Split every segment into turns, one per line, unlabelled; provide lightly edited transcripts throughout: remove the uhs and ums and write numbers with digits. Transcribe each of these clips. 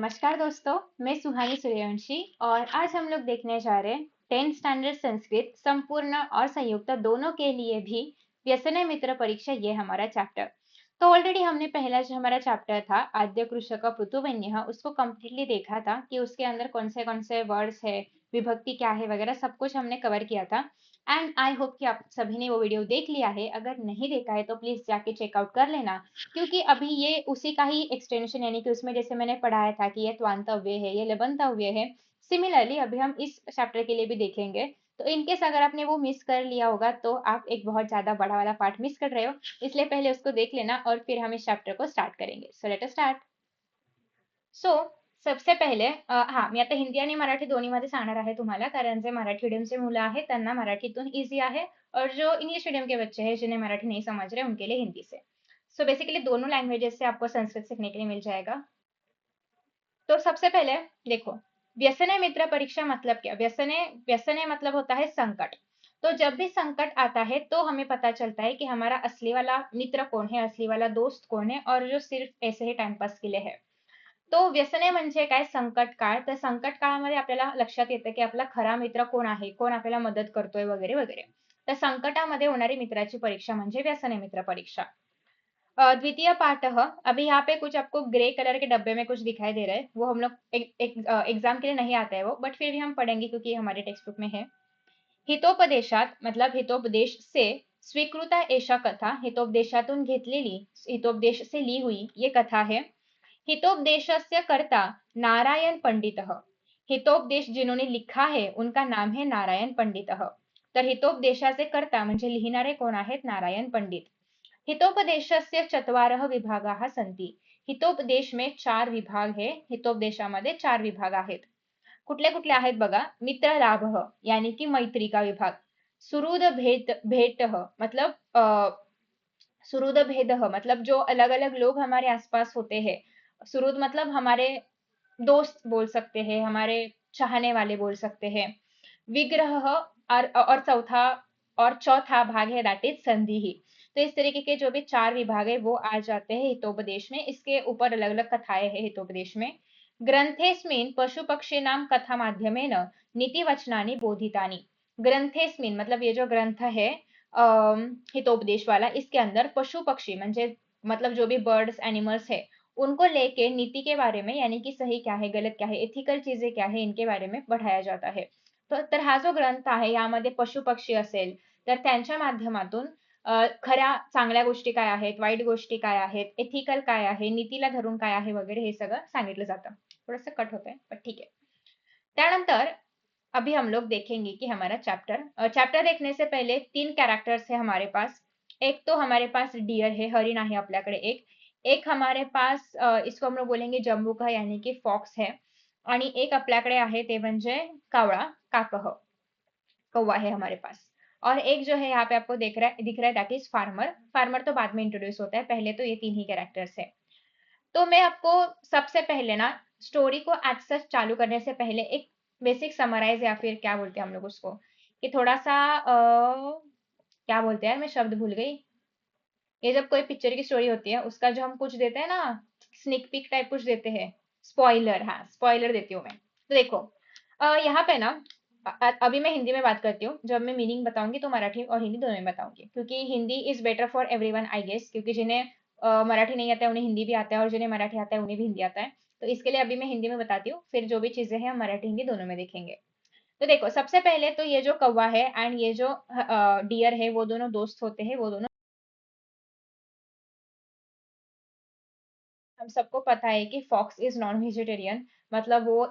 नमस्कार दोस्तों, मैं सुहानी सूर्यवंशी और आज हम लोग देखने जा रहे हैं 10th स्टैंडर्ड संस्कृत संपूर्ण और संयुक्त दोनों के लिए भी व्यसनय मित्र परीक्षा, ये हमारा चैप्टर। तो ऑलरेडी हमने पहला जो हमारा चैप्टर था आद्य कृषक पृथुवन्य उसको कंप्लीटली देखा था कि उसके अंदर कौन से वर्ड्स है, विभक्ति क्या है वगैरह सब कुछ हमने कवर किया था। एंड आई होप कि आप सभी ने वो वीडियो देख लिया है। अगर नहीं देखा है तो प्लीज जाके चेकआउट कर लेना, क्योंकि अभी ये उसी का ही एक्सटेंशन, यानी कि उसमें जैसे मैंने पढ़ाया था कि ये त्वांतव्य है, ये लबंतव्य है, सिमिलरली अभी हम इस चैप्टर के लिए भी देखेंगे। तो इनकेस अगर आपने वो मिस कर लिया होगा तो आप एक बहुत ज्यादा बड़ा वाला पार्ट मिस कर रहे हो, इसलिए पहले उसको देख लेना और फिर हम इस चैप्टर को स्टार्ट करेंगे। So let us start. सो सबसे पहिले मी आता हिंदी आणि मराठी दोन्हीमध्ये सांगणार आहे तुम्हाला, कारण जे मराठी मीडियमचे मुलं आहेत त्यांना मराठीतून इजी आहे, और जो इंग्लिश मीडियम के बच्चे हैं जिन्हें मराठी नहीं समझ रहे उनके लिए हिंदी से। सो बेसिकली दोनों लैंग्वेजेस से आपको संस्कृत सीखने के लिए मिल जाएगा। तो सबसे पहले देखो, व्यसनय मित्र परीक्षा मतलब क्या। व्यसनय व्यसनय मतलब होता है संकट। तो जब भी संकट आता है तो हमें पता चलता है कि हमारा असली वाला मित्र कौन है, असली वाला दोस्त कौन है, और जो सिर्फ ऐसे ही टाइमपास के लिए है। तो व्यसने म्हणजे काय, संकट काळ। तर संकट काळामध्ये आपल्याला लक्षात येतं की आपला खरा मित्र कोण आहे, कोण आपल्याला मदत करतोय वगैरे वगैरे। तर संकटामध्ये होणारी मित्राची परीक्षा म्हणजे व्यसने मित्र परीक्षा। द्वितीय पाठ अभी यहाँ पे कुछ आपको ग्रे कलर के डब्बे में कुछ दिखाई दे रहा है, वो हम लोग एग्जाम के लिए नहीं आता है वो, बट फिर भी हम पढ़ेंगे क्योंकि ये हमारे टेक्स्ट बुक में है। हितोपदेशात मतलब हितोपदेश से स्वीकृता एषा कथा, हितोपदेशातून घेतलेली, हितोपदेश से ली हुई ये कथा है। हितोपदेशस्य कर्ता नारायण पंडितः। हितोपदेश जिन्होंने लिखा है उनका नाम है नारायण पंडितः। तर हितोपदेशाचे कर्ता म्हणजे लिहिणारे कोण आहेत, नारायण पंडित। हितोपदेशस्य चत्वारः विभागाः सन्ति। हितोपदेश में 4 विभाग है, हितोपदेशामध्ये 4 विभाग आहेत। कुठले कुठले आहेत बघा, मित्र लाभ यानी कि मैत्री का विभाग। सुहृद भेट मतलब सुहृद भेद मतलब जो अलग अलग लोग हमारे आसपास होते हैं। सुहृद मतलब हमारे दोस्त बोल सकते हैं, हमारे चाहने वाले बोल सकते हैं। विग्रह और चौथा भाग है दैट इज संधि ही। तो इस तरीके के जो भी 4 विभाग है वो आ जाते हैं हितोपदेश में। इसके ऊपर अलग अलग कथाएं हैं हितोपदेश में। ग्रंथेस्मिन पशु पक्षी नाम कथा माध्यमेन नीति वचनानि बोधितानि। ग्रंथेस्मिन मतलब ये जो ग्रंथ है हितोपदेश वाला, इसके अंदर पशु पक्षी मतलब जो भी बर्ड्स एनिमल्स है उनको लेके नीति के बारे में, यानी कि सही क्या है गलत क्या है, एथिकल चीजें क्या है, इनके बारे में पढ़ाया जाता है। तर हा जो ग्रंथ आहे यामध्ये पशु पक्षी असेल तर त्यांच्या माध्यमातून खऱ्या चांगल्या गोष्टी काय आहेत, वाईट गोष्टी काय आहेत, एथिकल काय आहे, नीतीला धरून काय आहे वगैरे हे सगळं सांगितलं जातं। थोडस कट होत आहे पण ठीक है। त्यानंतर अभी हम लोग देखेंगे कि हमारा चैप्टर देखने से पहले 3 कैरेक्टर्स है हमारे पास। एक तो हमारे पास डियर है, हरिण आहे आपल्याकडे एक। एक हमारे पास इसको हम लोग बोलेंगे जम्बूका यानी कि फॉक्स है। आणि एक आपल्याकडे आहे ते म्हणजे कावळा, काकह, कौवा है हमारे पास। और एक जो है यहाँ पे आपको दिख रहा है दैट इज फार्मर। फार्मर तो बाद में इंट्रोड्यूस होता है, पहले तो ये 3 ही कैरेक्टर्स है। तो मैं आपको सबसे पहले ना स्टोरी को एज सच चालू करने से पहले एक बेसिक समराइज या फिर क्या बोलते हैं हम लोग उसको, कि थोड़ा सा क्या बोलते हैं यार, मैं शब्द भूल गई। ये जब कोई पिक्चर की स्टोरी होती है उसका जो हम कुछ देते हैं ना, स्निक पिक टाइप कुछ देते हैं, स्पॉइलर, हाँ स्पॉइलर देती हूँ मैं। तो देखो यहाँ पे ना अभी मैं हिंदी में बात करती हूँ, जब मैं मीनिंग बताऊंगी तो मराठी और हिंदी दोनों में बताऊंगी, क्योंकि Hindi is better for everyone I guess, क्योंकि जिन्हें मराठी नहीं आता है उन्हें हिंदी भी आता है, और जिन्हें मराठी आता है उन्हें भी हिंदी आता है। तो इसके लिए अभी मैं हिंदी में बताती हूँ, फिर जो भी चीजें हैं हम मराठी हिंदी दोनों में देखेंगे। तो देखो सबसे पहले तो ये जो कौवा है एंड ये जो डियर है वो दोनों दोस्त होते हैं। वो दोनों, हम सबको पता है कि फॉक्स इज नॉन वेजिटेरियन, मतलब वो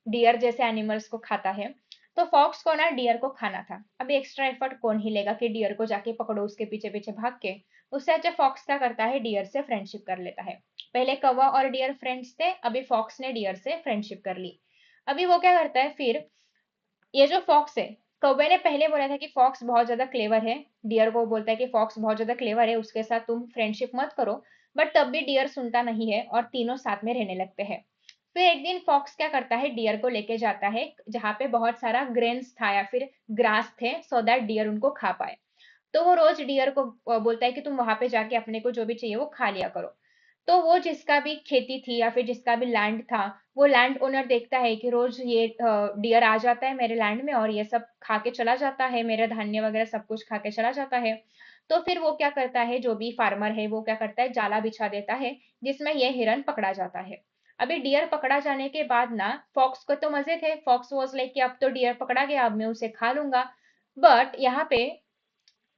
डियर जैसे एनिमल्स को खाता है। तो फॉक्स को ना डियर को खाना था। अभी एक्स्ट्रा एफर्ट कौन ही लेगा कि डियर को जाके पकड़ो उसके पीछे पीछे भाग के। उससे अच्छा फॉक्स क्या करता है, डियर से फ्रेंडशिप कर लेता है। पहले कौवा और डियर फ्रेंड्स थे, अभी फॉक्स ने डियर से फ्रेंडशिप कर ली। अभी वो क्या करता है फिर, ये जो फॉक्स है, कौवे ने पहले बोला था कि फॉक्स बहुत ज्यादा क्लेवर है, डियर को बोलता है कि फॉक्स बहुत ज्यादा क्लेवर है, उसके साथ तुम फ्रेंडशिप मत करो। बट तब भी डियर सुनता नहीं है और तीनों साथ में रहने लगते हैं। फिर एक दिन फॉक्स क्या करता है, डियर को लेके जाता है जहां पे बहुत सारा ग्रेन्स था या फिर ग्रास थे, सो दैट डियर उनको खा पाए। तो वो रोज डियर को बोलता है कि तुम वहां पे जाके अपने को जो भी चाहिए वो खा लिया करो। तो वो जिसका भी खेती थी या फिर जिसका भी लैंड था, वो लैंड ओनर देखता है कि रोज ये डियर आ जाता है मेरे लैंड में और ये सब खा के चला जाता है, मेरा धान्य वगैरह सब कुछ खा के चला जाता है। तो फिर वो क्या करता है, जो भी फार्मर है वो क्या करता है, जाला बिछा देता है जिसमें ये हिरन पकड़ा जाता है। अभी डियर पकड़ा जाने के बाद ना फॉक्स को तो मजे थे, फॉक्स वॉज लाइक कि अब तो डियर पकड़ा गया, अब मैं उसे खा लूंगा। बट यहाँ पे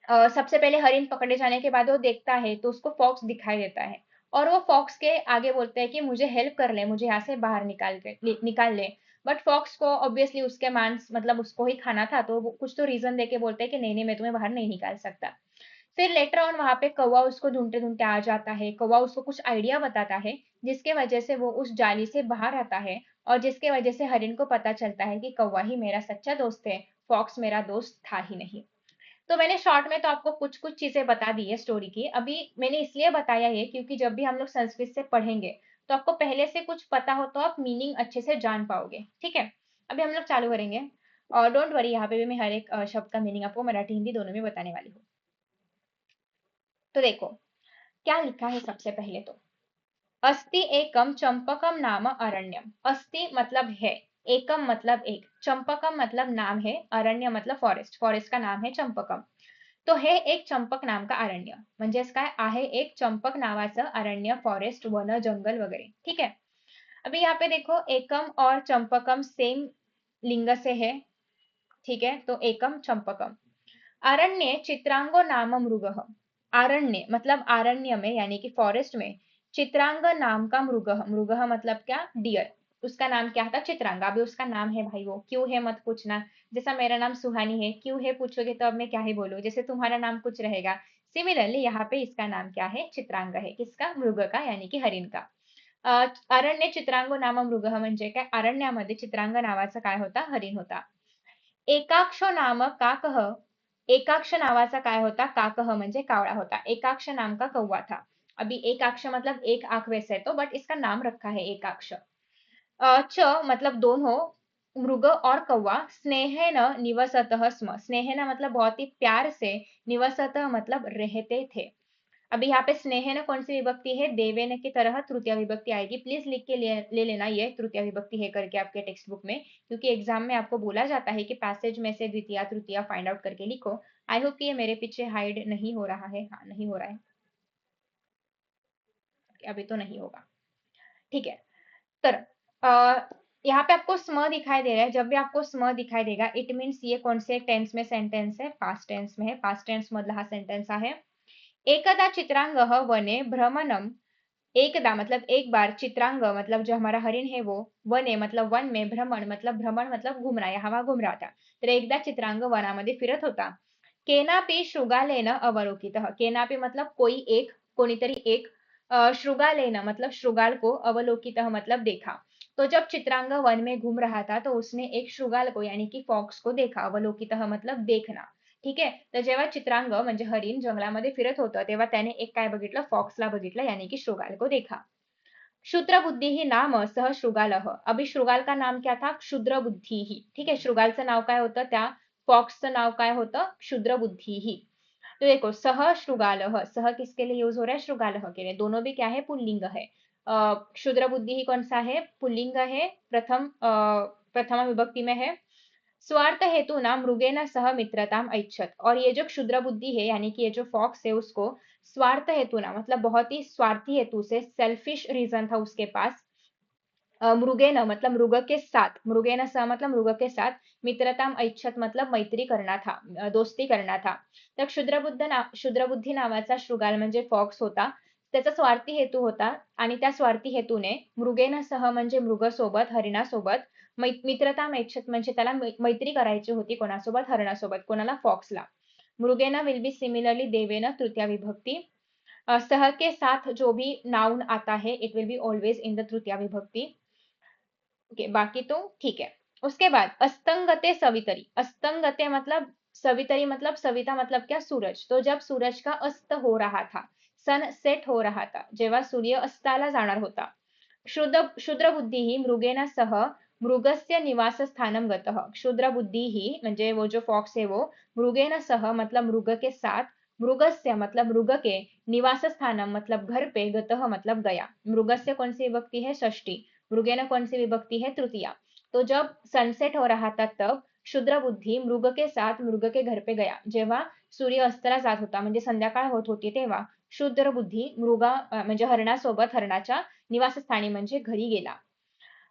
सबसे पहले हरिण पकड़े जाने के बाद वो देखता है तो उसको फॉक्स दिखाई देता है और वो फॉक्स के आगे बोलता है कि मुझे हेल्प कर ले, मुझे यहाँ से बाहर निकाल ले। बट फॉक्स को ऑब्वियसली उसके मांस मतलब उसको ही खाना था, तो वो कुछ तो रीजन देके बोलते हैं कि नहीं नहीं मैं तुम्हें बाहर नहीं निकाल सकता। फिर लेटर ऑन वहां पे कौवा उसको ढूंढते ढूंढते आ जाता है, कौवा उसको कुछ आइडिया बताता है जिसके वजह से वो उस जाली से बाहर आता है और जिसके वजह से हरिण को पता चलता है कि कौवा ही मेरा सच्चा दोस्त है, फॉक्स मेरा दोस्त था ही नहीं। तो मैंने शॉर्ट में तो आपको कुछ कुछ चीजें बता दी है स्टोरी की। अभी मैंने इसलिए बताया ये क्योंकि जब भी हम लोग संस्कृत से पढ़ेंगे तो आपको पहले से कुछ पता हो तो आप मीनिंग अच्छे से जान पाओगे, ठीक है। अभी हम लोग चालू करेंगे और डोंट वरी, यहाँ पे भी मैं हर एक शब्द का मीनिंग आपको मराठी हिंदी दोनों में बताने वाली हूँ। तो देखो क्या लिखा है सबसे पहले तो, अस्ति एकम चंपकम नाम अरण्यम। अस्ति मतलब है, एकम मतलब एक, चंपकम मतलब नाम है, अरण्य मतलब फॉरेस्ट, फॉरेस्ट का नाम है चंपकम। तो हे एक चंपक नाम का अरण्य, म्हणजेच काय आहे, एक चंपक नावाचं अरण्य, फॉरेस्ट, वन, जंगल वगैरे, ठीक है। अभी यहाँ पे देखो एकम और चंपकम सेम लिंग से है, ठीक है, तो एकम चंपकम। अरण्य चित्रांगो नाम मृग। अरण्य मतलब अरण्य में यानी कि फॉरेस्ट में, चित्रांग नाम का मृग, मृग मतलब क्या, डियर, उसका नाम क्या था, चित्रांग। अभी उसका नाम है भाई, वो क्यों है मत पूछना, जैसा मेरा नाम सुहानी है, क्यों है पूछोगे तो अब मैं क्या ही बोलूं, जैसे तुम्हारा नाम कुछ रहेगा, सिमिलरली यहाँ पे इसका नाम क्या है, चित्रांग है, किसका, मृग का यानी कि हरिण का। अरण्य चित्रांगो नाम मृग म्हणजे काय, अरण्यामध्ये चित्रांग नावाचा काय होता, हरिण होता। एकाक्ष नाम काकह, एकाक्ष नावाचा काय होता, काकह म्हणजे कावळा होता, एकाक्ष नाम का कौवा था। अभी एकाक्ष मतलब एक आंख वैसे तो, बट इसका नाम रखा है एकाक्ष। च मतलब दोन हो, मृग और कौवा, स्नेहेन निवसतः स्म, स्नेहेन मतलब बहुत ही प्यार से, निवसतः मतलब रहते थे। अभी यहाँ पे स्नेह कौन सी विभक्ति है, देवेन की तरह तृतीय विभक्ति आएगी, प्लीज लिख के ले लेना ये तृतीय विभक्ति है करके आपके टेक्स्ट बुक में, क्योंकि एग्जाम में आपको बोला जाता है कि पैसेज में से द्वितीय तृतीय फाइंड आउट करके लिखो। आई होप कि ये मेरे पीछे हाइड नहीं हो रहा है, हाँ नहीं हो रहा है, अभी तो नहीं होगा, ठीक है। तर यहाँ पे आपको स्म दिखाई दे रहा है, जब भी आपको स्म दिखाई देगा इट मीन्स ये कौन से टेंस में सेंटेंस है, पास्ट टेंस में है, पास्ट टेंस मधला हा सेंटेंस आहे। एकदा चित्रांग वने भ्रमणम, एकदा मतलब एक बार, चित्रांग मतलब जो हमारा हरिण है वो, वने मतलब वन में, भ्रमण मतलब घूमना, यहाँ वहां घूम रहा था। तर एकदा चित्रांग वनामध्ये फिरत होता। केनापि शृगालेन अवलोकित, केनापि मतलब कोई एक, कोणीतरी एक, शृगालेन मतलब शृगाल को, अवलोकित मतलब देखा। तो जब चित्रांग वन में घूम रहा था तो उसने एक शृगाल को यानी कि फॉक्स को देखा, अवलोकित मतलब देखना, ठीक आहे। तर जेव्हा चित्रांग म्हणजे हरिण जंगलामध्ये फिरत होतं तेव्हा त्याने एक काय बघितलं, फॉक्सला बघितलं यानी कि शृगाल को देखा। क्षुद्र बुद्धि ही नाम सह शृगालह, अभी शृगाल का नाम क्या था, क्षुद्र बुद्धि ही, ठीक है, शृगालचं नाव काय होतं, त्या फॉक्सचं नाव काय होतं, क्षुद्र बुद्धि ही। तो देखो सह शृगालह, सह किसके लिए यूज हो रहा है, शृगालह के लिए, दोनों भी क्या है, पुल्लिंग है। क्षुद्र बुद्धि ही कौन सा है, पुल्लिंग है, प्रथम विभक्ति में है। स्वार्थ हेतु ना मृगेन सह मित्रताम ऐच्छत, और ये जो क्षुद्र बुद्धि है यानी कि ये जो फॉक्स है उसको स्वार्थ हेतु ना मतलब बहुत ही स्वार्थी हेतु से, सेल्फिश रीजन था उसके पास, मृगेन मतलब मृग के साथ, मृगेन सह मतलब मृग के साथ, मित्रताम ऐच्छत मतलब मैत्री करना था, दोस्ती करना था। तर क्षुद्रबुद्धी नावाचा शृगाल म्हणजे फॉक्स होता, त्याचा स्वार्थी हेतू होता आणि त्या स्वार्थी हेतूने मृगेन सह म्हणजे मृगसोबत, हरिणासोबत, मित्रता ऐच्छत म्हणजे त्याला मैत्री करायची होती, कोणासोबत, हरणासोबत, कोणाला, फॉक्सला। मृगेना विल बी सिमिलरली देवेन तृतीय विभक्ति, सह के साथ जो भी नाउन आता है it will be always in the तृतीय विभक्ति, ओके बाकी तो ठीक है। उसके बाद अस्तंगते सवितरी, अस्तंगते मतलब सवितरी मतलब सविता मतलब क्या, सूरज, तो जब सूरज का अस्त हो रहा था, सन सेट हो रहा था, जेव्हा सूर्य अस्ताला जाणार होता, क्षुद्र बुद्धी ही मृगेना सह मृगस्य निवास स्थानम गतः, क्षुद्र बुद्धि ही म्हणजे वो जो फॉक्स है वो मृगेन सह मतलब मृग के साथ, मृगस्य मतलब मृग के, निवास स्थानम मतलब घर पे, गतः मतलब गया। मृगस्य कौन सी विभक्ति है? षष्ठी। मृगेन कौन सी विभक्ति है? तृतीया। तो जब सनसेट हो रहा था तब क्षुद्र बुद्धी मृग के साथ मृग के घर पे गया। जेव्हा सूर्य अस्ताला जात होता म्हणजे संध्याकाळ होत होती तेव्हा क्षुद्र बुद्धी म्हणजे हरणासोबत हरणाच्या निवासस्थानी म्हणजे घरी गेला.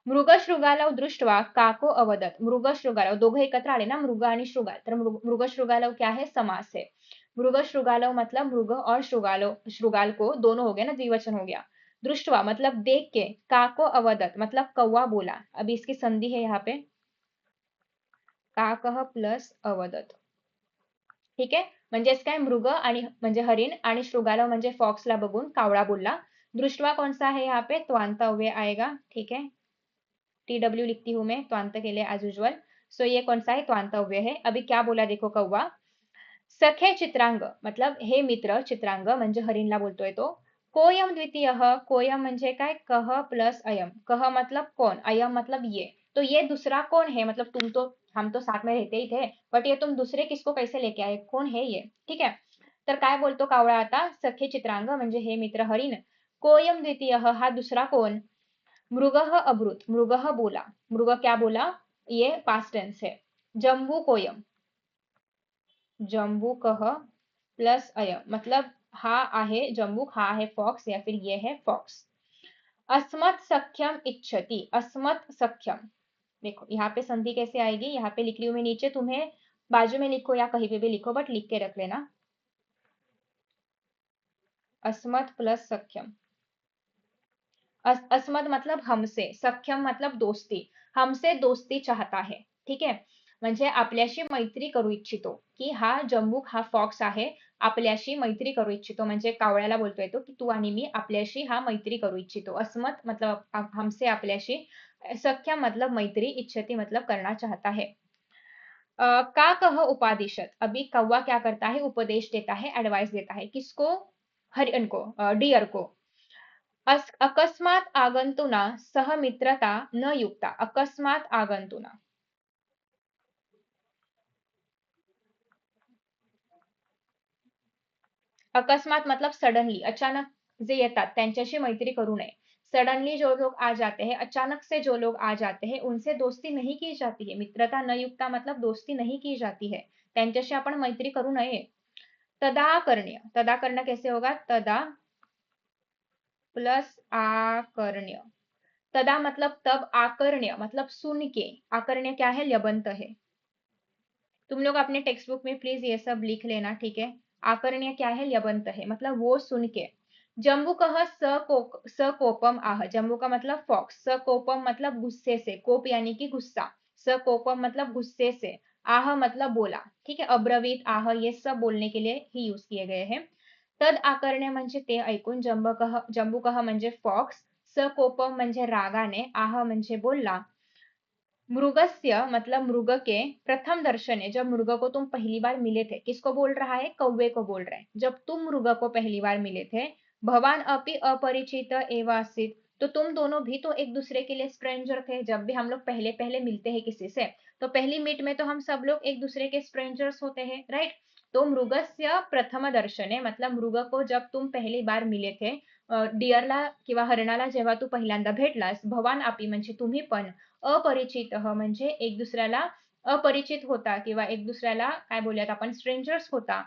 मृगशृगालव दृष्ट्वा काको अवदत. मृगशृगालव दोघे एकत्र आले ना, मृग आणि शृगाल, तर मृगशृगालव क्या है? समास है। मृगशृगालव मतलब मृग और श्रुगालो, श्रुगाल को दोनों हो गए ना, द्विवचन हो गया। दृष्टवा मतलब देख के, काको अवदत मतलब कौवा बोला। अभी इसकी संधि है यहाँ पे, काकह प्लस अवदत, ठीक आहे। म्हणजेच काय, मृग आणि म्हणजे हरिण आणि शृगालव म्हणजे फॉक्सला बघून कावळा बोलला। दृष्टवा कौन सा है यहाँ पे? त्वांत अव्यय आएगा, ठीक है। TW लिखती हूं मैं त्वांत के लिए एज यूजुअल। सो ये कौन सा है? त्वांत अव्यय है। अभी क्या बोला देखो कौवा, सखे चित्रांग मतलब हे मित्र, चित्रांग म्हणजे हरिणला बोलतोय तो। कोयम द्वितीय, कोयम म्हणजे काय? कह प्लस अयम, कह मतलब कौन, अयम मतलब ये। तो ये दूसरा कौन है? मतलब तुम तो, हम तो साथ में रहते ही थे, बट ये तुम दूसरे किसको कैसे लेके आए? कौन है ये? ठीक है। तर काय बोलतो कावळा आता? सखे चित्रांग म्हणजे हे मित्र हरिण, कोयम द्वितीय हा दुसरा कोण? मृगः अब्रुत, मृगः बोला। मृग क्या बोला? ये पास्ट टेंस है। जम्बू कोयम, जम्बूकः प्लस अयम मतलब हा आहे जम्बूक, हा है फॉक्स या फिर ये है फॉक्स। अस्मत् सख्यम इच्छति, अस्मत् सख्यम, देखो यहाँ पे संधि कैसे आएगी, यहाँ पे लिख रही हूं मैं नीचे, तुम्हें बाजू में लिखो या कहीं पे भी लिखो, बट लिख के रख लेना। अस्मत् प्लस सख्यम, अस्मद मतलब हमसे, सख्यम मतलब दोस्ती, हमसे दोस्ती चाहता है, ठीक आहे। म्हणजे आपल्याशी मैत्री करू इच्छितो, की हा जम्बूक हा फॉक्स आहे, आपल्याशी मैत्री करू इच्छितो, म्हणजे कावळ्याला बोलतोय तो की तू आणि मी आपल्याशी हा मैत्री करू इच्छितो। अस्मत मतलब हमसे, आपल्याशी। सख्यम मतलब मैत्री, इच्छति मतलब करना चाहता है। का कह उपादिशत, अभी कौवा क्या करता है? उपदेश देता है, एडवाइस देता है, किसको? हरिण को, डियर को। अकस्मात आगंतुना सह मित्रता न युक्ता, अकस्मात आगंतुना, अकस्मात मतलब सडनली, अचानक जे येतात त्यांच्याशी मैत्री करू नये। सडनली जो लोग आ जाते हैं, अचानक से जो लोग आ जाते हैं, उनसे दोस्ती नहीं की जाती है। मित्रता न युक्ता मतलब दोस्ती नहीं की जाती है, त्यांच्याशी आपण मैत्री करू नये। तदाकर्ण्य, तदाकर्ण्य कैसे होगा? तदा प्लस आकर्ण्य, तदा मतलब तब, आकर्ण्य मतलब सुन के, आकर्ण्य क्या है? ल्यबंत है। तुम लोग अपने टेक्स्ट बुक में प्लीज ये सब लिख लेना, ठीक है। आकर्ण्य क्या है? ल्यबंत है, मतलब वो सुन के। जम्बू कह सकोपम आह, जम्बू का मतलब फॉक्स, सकोपम मतलब गुस्से से, कोप यानी कि गुस्सा, सकोपम मतलब गुस्से से, आह मतलब बोला, ठीक है। अब्रवीत, आह ये सब बोलने के लिए ही यूज किए गए हैं। तद आकर्ण्य म्हणजे ते ऐकून, जम्बूकह म्हणजे फॉक्स, सकोपम म्हणजे रागाने, आह म्हणजे बोलला। मृगस्य मतलब मृग के, प्रथम दर्शन है, जब मृग को तुम पहली बार मिले थे, किसको बोल रहा है? कौवे को बोल रहा है। जब तुम मृग को पहली बार मिले थे, भवान अपि अपरिचित एवं आसीत, तो तुम दोनों भी तो एक दूसरे के लिए स्ट्रेंजर थे। जब भी हम लोग पहले पहले मिलते हैं किसी से, तो पहली मीट में तो हम सब लोग एक दूसरे के स्ट्रेंजर्स होते हैं, राइट। तो मृगस्य प्रथम दर्शन है मतलब मृग को जब तुम पहली बार मिले थे, डिअरला किंवा हरणाला जेव्हा तू पहिल्यांदा भेटलास, भवान आपी म्हणजे तुम्ही पण, अपरिचित म्हणजे एक दुसऱ्याला अपरिचित होता किंवा एक दुसऱ्याला काय बोलूयात आपण, स्ट्रेंजर्स होता।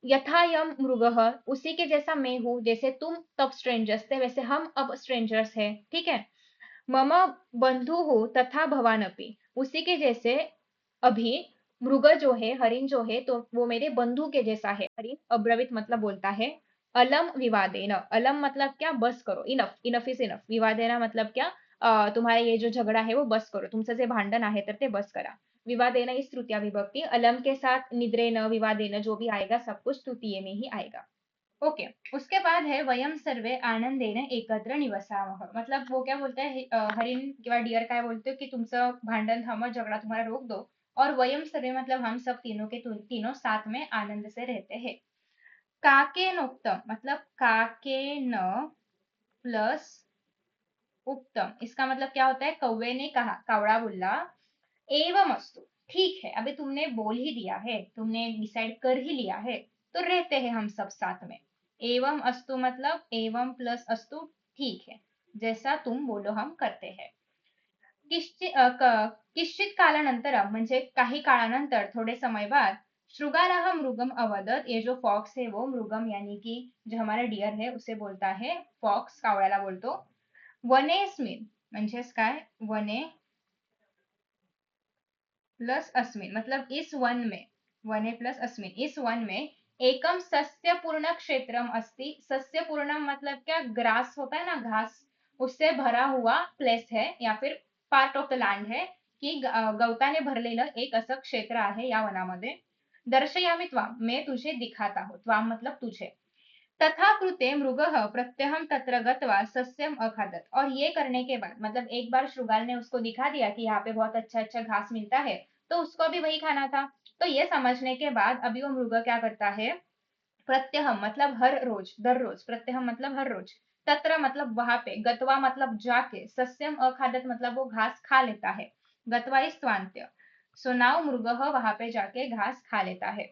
यथायम मृगः, उसी के जैसा मैं हूं, जैसे तुम तब स्ट्रेंजर्स थे वैसे हम अब स्ट्रेंजर्स है, ठीक है। मम बंधु हो तथा भवान अपि, उसी के जैसे अभी मृग जो है, हरिण जो है, तो वो मेरे बंधु के जैसा है। हरिण अब्रवीत मतलब बोलता है। अलम विवादेन, अलम मतलब क्या? बस करो, इनफ, इनफ इज इनफ। विवादेना मतलब क्या? तुम्हारा ये जो झगड़ा है वो बस करो, तुमचं जे भांडण आहे तर ते बस करा। विवादेन इस तृतीया विभक्ति, अलम के साथ निद्रेन, विवादेन जो भी आएगा सब कुछ तृतीय में ही आएगा। ओके, उसके बाद है वयम सर्वे आनंदेन एकत्र निवसावह, मतलब वो क्या बोलता है, हरिण किंवा डियर काय बोलते कि तुमचं भांडण थांबवा, झगड़ा तुम्हारा रोक दो, और वयम सर्वे मतलब हम सब तीनों के तीनों साथ में आनंद से रहते हैं। काके नोक्तम मतलब काके न प्लस उत्तम, इसका मतलब क्या होता है? कौवे ने कहा, कावड़ा बोला, एवं अस्तु, ठीक है। अभी तुमने बोल ही दिया है, तुमने डिसाइड कर ही लिया है, तो रहते हैं हम सब साथ में। एवं अस्तु मतलब एवं प्लस अस्तु, ठीक है, जैसा तुम बोलो हम करते हैं। किश्चित कालानंतरम म्हणजे काही काळानंतर, थोड़े समय बाद, श्रुगालः मृगम अवदत, ये जो फॉक्स है वो मृगम यानी कि जो हमारा डियर है उसे बोलता है, फॉक्स कावळ्याला बोलतो, वनेस्मिन म्हणजेच काय, वने प्लस अस्मिन मतलब इस वन में, वने प्लस अस्मिन इस वन में, एकम सस्यपूर्ण क्षेत्रम अस्ति, सस्यपूर्ण मतलब क्या, ग्रास होता है ना, घास, उससे भरा हुआ प्लेस है या फिर पार्ट ऑफ द लँड है, की गवताने भरलेलं एक असं क्षेत्र आहे या वनामध्ये. दर्शयामि त्वाम, मैं तुझे दिखाता हूँ, त्वाम मतलब तुझे. तथा कृते मृगः प्रत्यहम तत्र गत्वा सस्यम अखादत, और ये करने के बाद मतलब एक बार शृगाल ने उसको दिखा दिया कि यहाँ पे बहुत अच्छा अच्छा घास मिलता है, तो उसको भी वही खाना था. तो ये समझने के बाद अभी वो मृग क्या करता है, प्रत्यहम मतलब हर रोज, दररोज, प्रत्यहम मतलब हर रोज, तत्र मतलब वहां पे, गत्वा मतलब जाके, सस्यम अखादत मतलब वो घास खा लेता है. गत्वा इस स्वांत्य, सो नाउ मृगः वहां पे जाके घास खा लेता है.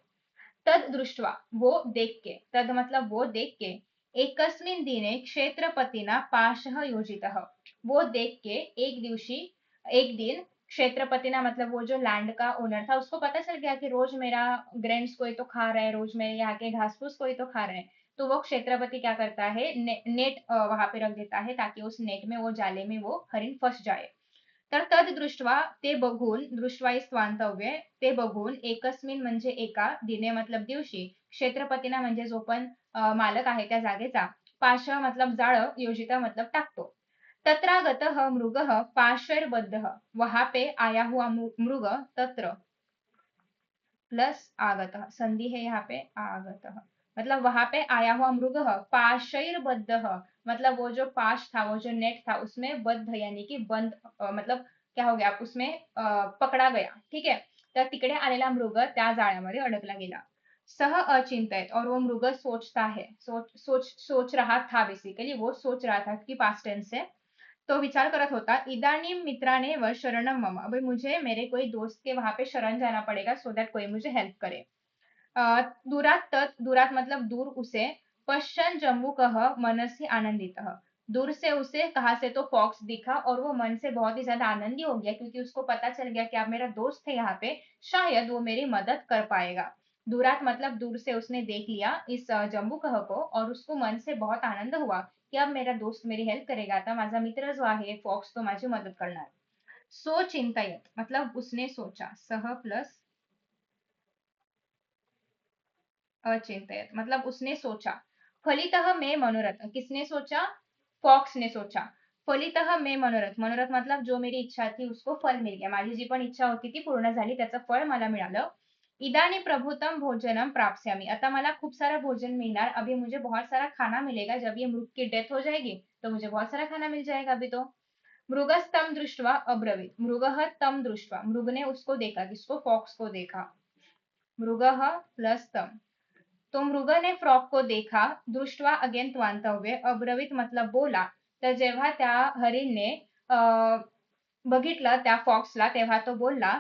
तद दृष्टवा वो देख के, तद मतलब वो देख के, एकस्मिन दिने क्षेत्रपतिना पाशः योजितः, वो देख के एक दिवशी, एक दिन, क्षेत्रपतिना मतलब वो जो लैंड का ओनर था, उसको पता चल गया कि रोज मेरा ग्रेन्स कोई तो खा रहा है, रोज मेरे यहाँ के घास फूस कोई तो खा रहे हैं. तो वो क्षेत्रपति क्या करता है, नेट वहां पे रख देता है ताकि उस नेट में, वो जाले में वो हरिण फंस जाए. तर तद दृष्ट्वा ते बघून, दृष्ट्वा इस स्वांतव्य, ते बघून, एकस्मिन म्हणजे एका, दिने मतलब दिवशी, क्षेत्रपतीना म्हणजे जो पण मालक आहे त्या जागेचा, पाश मतलब जाळ, योजिता मतलब टाकतो. तत्रागतः मृगः पाशैर्बद्धः, वहां पे आया हुआ मृग, तत्र प्लस आगतः, संधि है यहाँ पे, आगतः मतलब वहां पे आया हुआ मृग, पाशैर्बद्धः मतलब वो जो पाश था, वो जो नेट था, उसमें बद्ध यानी कि बंद, मतलब क्या हो गया उसमें, पकडा गया, ठीक है. तर तिकडे आलेला मृग त्या जाळ्यामध्ये अडकला गेला. सह अचिंतित, और वो मृग सोचता है, सोच रहा था, बेसिकली वो सोच रहा था कि पास्ट टेंस है. तो विचार करत होता, इदानीम मित्राने व शरणम मम, अभी मुझे मेरे कोई दोस्त के वहां पे शरण जाना पड़ेगा, सो दैट कोई मुझे हेल्प करे. दूरात तत्, दूरात मतलब दूर उसे, पश्चन जम्बूकः मनसी आनंदित, दूर से उसे, कहा से, तो फॉक्स दिखा और वो मन से बहुत ही ज्यादा आनंदी हो गया, क्योंकि उसको पता चल गया कि अब मेरा दोस्त है यहाँ पे, शायद वो मेरी मदद कर पाएगा. दूरात मतलब दूर से उसने देख लिया इस जम्बूकह को, और उसको मन से बहुत आनंद हुआ की अब मेरा दोस्त मेरी हेल्प करेगा, आता माझा मित्र जो आहे फॉक्स तो माझी मदत करणार. सो चिंतायत मतलब उसने सोचा, सह प्लस अचिंतयत मतलब उसने सोचा. फलितः मैं मनोरथ, किसने सोचा, फॉक्स ने सोचा. फलितः मैं मनोरथ, मनोरथ मतलब जो मेरी इच्छा थी उसको फल मिल गया, माझी जी पण इच्छा होती ती पूर्ण झाली, त्याचं फळ मला मिळालं. इदानी प्रभुतम भोजनम प्राप्स्यामी, आता मला खूप सारा भोजन मिलणार, अभी मुझे बहुत सारा खाना मिलेगा, जब ये मृग की डेथ हो जाएगी तो मुझे बहुत सारा खाना मिल जाएगा अभी तो. मृगस्तम दृष्टवा अब्रवीत, मृगः तम दृष्टवा, मृग ने उसको देखा, किसको, फॉक्स को देखा. मृगः प्लस तम, तो मृग ने फ्रॉक को देखा, दृष्टवा अगेन त्वांतव्य, अब्रवीत मतलब बोला. तर जेव्हा त्या हरिणने बघितलं त्या फॉक्सला, तेव्हा तो बोलला,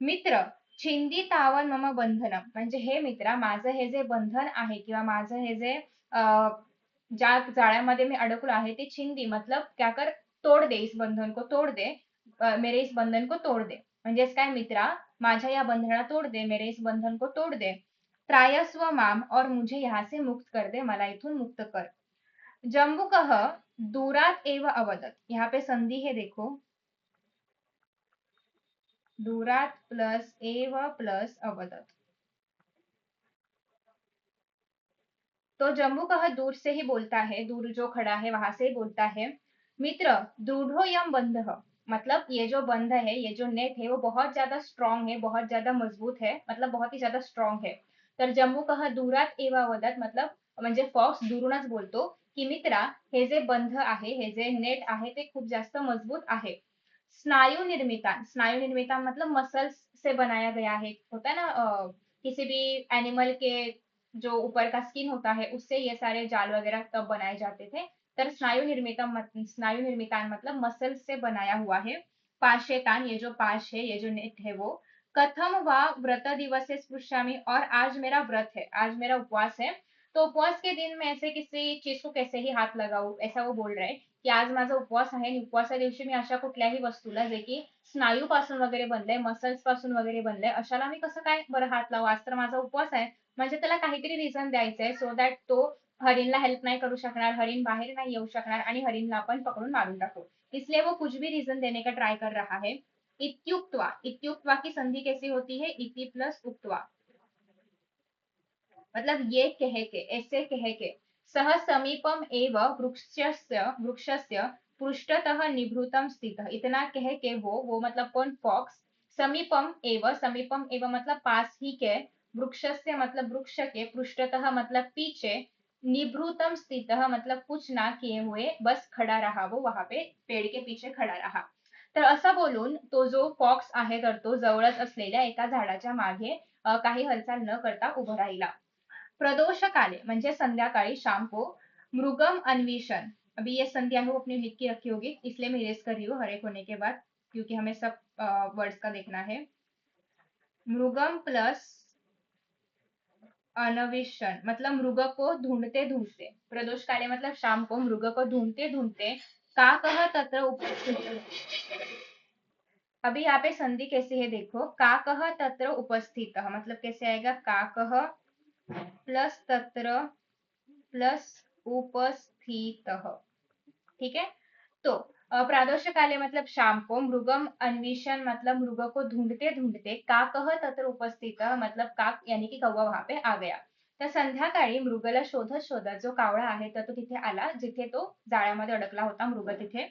मित्र, छिंदी तावन मम बंधनम, म्हणजे हे मित्रा, माझं हे जे बंधन आहे किंवा माझं हे जे ज्या जाळ्यामध्ये मी अडकलो आहे ते छिंदी मतलब क्या कर, तोड दे, इस बंधन को तोड दे, मेरे इस बंधन को तोड दे, म्हणजेच काय मित्रा, माझ्या या बंधनाला तोड दे, मेरे इस बंधन को तोड दे. त्रायस्व माम, और मुझे यहाँ से मुक्त कर दे, मला इथून मुक्त कर. जम्बुकः दूरात एव अवदत, यहाँ पे संधि है देखो, दूरात प्लस एव प्लस अवदत. तो जम्बुकः दूर से ही बोलता है, दूर जो खड़ा है वहां से ही बोलता है, मित्र, दृढ़ो यम बंध, मतलब ये जो बंध है, ये जो नेट है वो बहुत ज्यादा स्ट्रांग है, बहुत ज्यादा मजबूत है, मतलब बहुत ही ज्यादा स्ट्रांग है. तर जम्बुकः दूरात एव अवदत मतलब, म्हणजे फॉक्स दुरूनच बोलतो की मित्रा, हे जे बंध आहे, हे जे नेट आहे ते खूप जास्त मजबूत आहे. स्नायु निर्मिता, स्नायु निर्मिता मतलब मसल्स से बनाया गया है, होता है ना, किसी भी एनिमल के जो ऊपर का स्किन होता है उससे ये सारे जाल वगैरह तब बनाए जाते थे. तर स्नायु निर्मितान मतलब मसल से बनाया हुआ है. पाशेतान, ये जो पाश है, ये जो नेट है वो, कथम वा व्रत दिवसे स्पृश्यामि, और आज मेरा व्रत है, आज मेरा उपवास है, तो उपवास के दिन मैं ऐसे किसी चीज को कैसे ही हात लगाऊ, ऐसा वो बोल रहे की आज माझा उपवास आहे आणि उपवासा दिवशी मी अशा कुठल्याही वस्तूला जे की स्नायूपासून वगैरे बनलंय, मसल्स पासून वगैरे बनलंय, अशाला मी कसं काय बरं हात लावू, आज तर माझा उपवास आहे. म्हणजे त्याला काहीतरी रिझन द्यायचंय सो दॅट तो हरिणला हेल्प नाही करू शकणार, हरिण बाहेर नाही येऊ शकणार आणि हरिणला आपण पकडून मारून टाकू. इसलिए वो कुछ भी रीजन देने का ट्राई कर रहा है. इत्युक्त्वा, इत्युक्त्वा की संधि कैसी होती है, इति प्लस उक्त्वा, मतलब ये कह के, ऐसे कह के, सह समीपम एव वृक्षस्य वृक्षस्य पृष्ठतः निभृतम स्थित, इतना कह के वो मतलब कौन, फॉक्स, समीपम एव मतलब पास ही के, वृक्षस्य मतलब वृक्ष के, पृष्ठतः मतलब पीछे, निभृतम स्थित मतलब कुछ ना किए हुए बस खड़ा रहा, वो वहां पे पेड़ के पीछे खड़ा रहा. तर असं बोलून तो जो फॉक्स आहे तर तो जवळच असलेल्या एका झाडाच्या मागे काही हालचाल न करता उभा राहिला. प्रदोष काले म्हणजे संध्याकाळी, शाम को, मृगम अन्वेषण, अभी ये संध्या है वो अपने लिख के रखी होगी इसलिए मैं इरेज कर रही हूँ हर एक होने के बाद, क्योंकि हमें सब वर्ड्स का देखना है. मृगम प्लस अन्वेषण मतलब मृग को ढूंढते ढूंढते, प्रदोष काले मतलब शाम को, मृग को ढूंढते ढूंढते, का कह तत्र उपस्थित. अभी यहाँ पे संधि कैसे है देखो, का कह तत्र उपस्थित मतलब कैसे आएगा, का कह प्लस तत्र प्लस उपस्थित. ठीक है. तो प्रादोष काले मतलब शाम को, मृगम अन्वेषण मतलब मृग को ढूंढते ढूंढते, काकह तत्र उपस्थित मतलब काक यानी की कौवा वहां पे आ गया. तर संध्याकाळी मृगला शोधत शोधत जो कावळा आहे तर तो तिथे आला जिथे तो जाळ्यामध्ये अडकला होता मृग तिथे.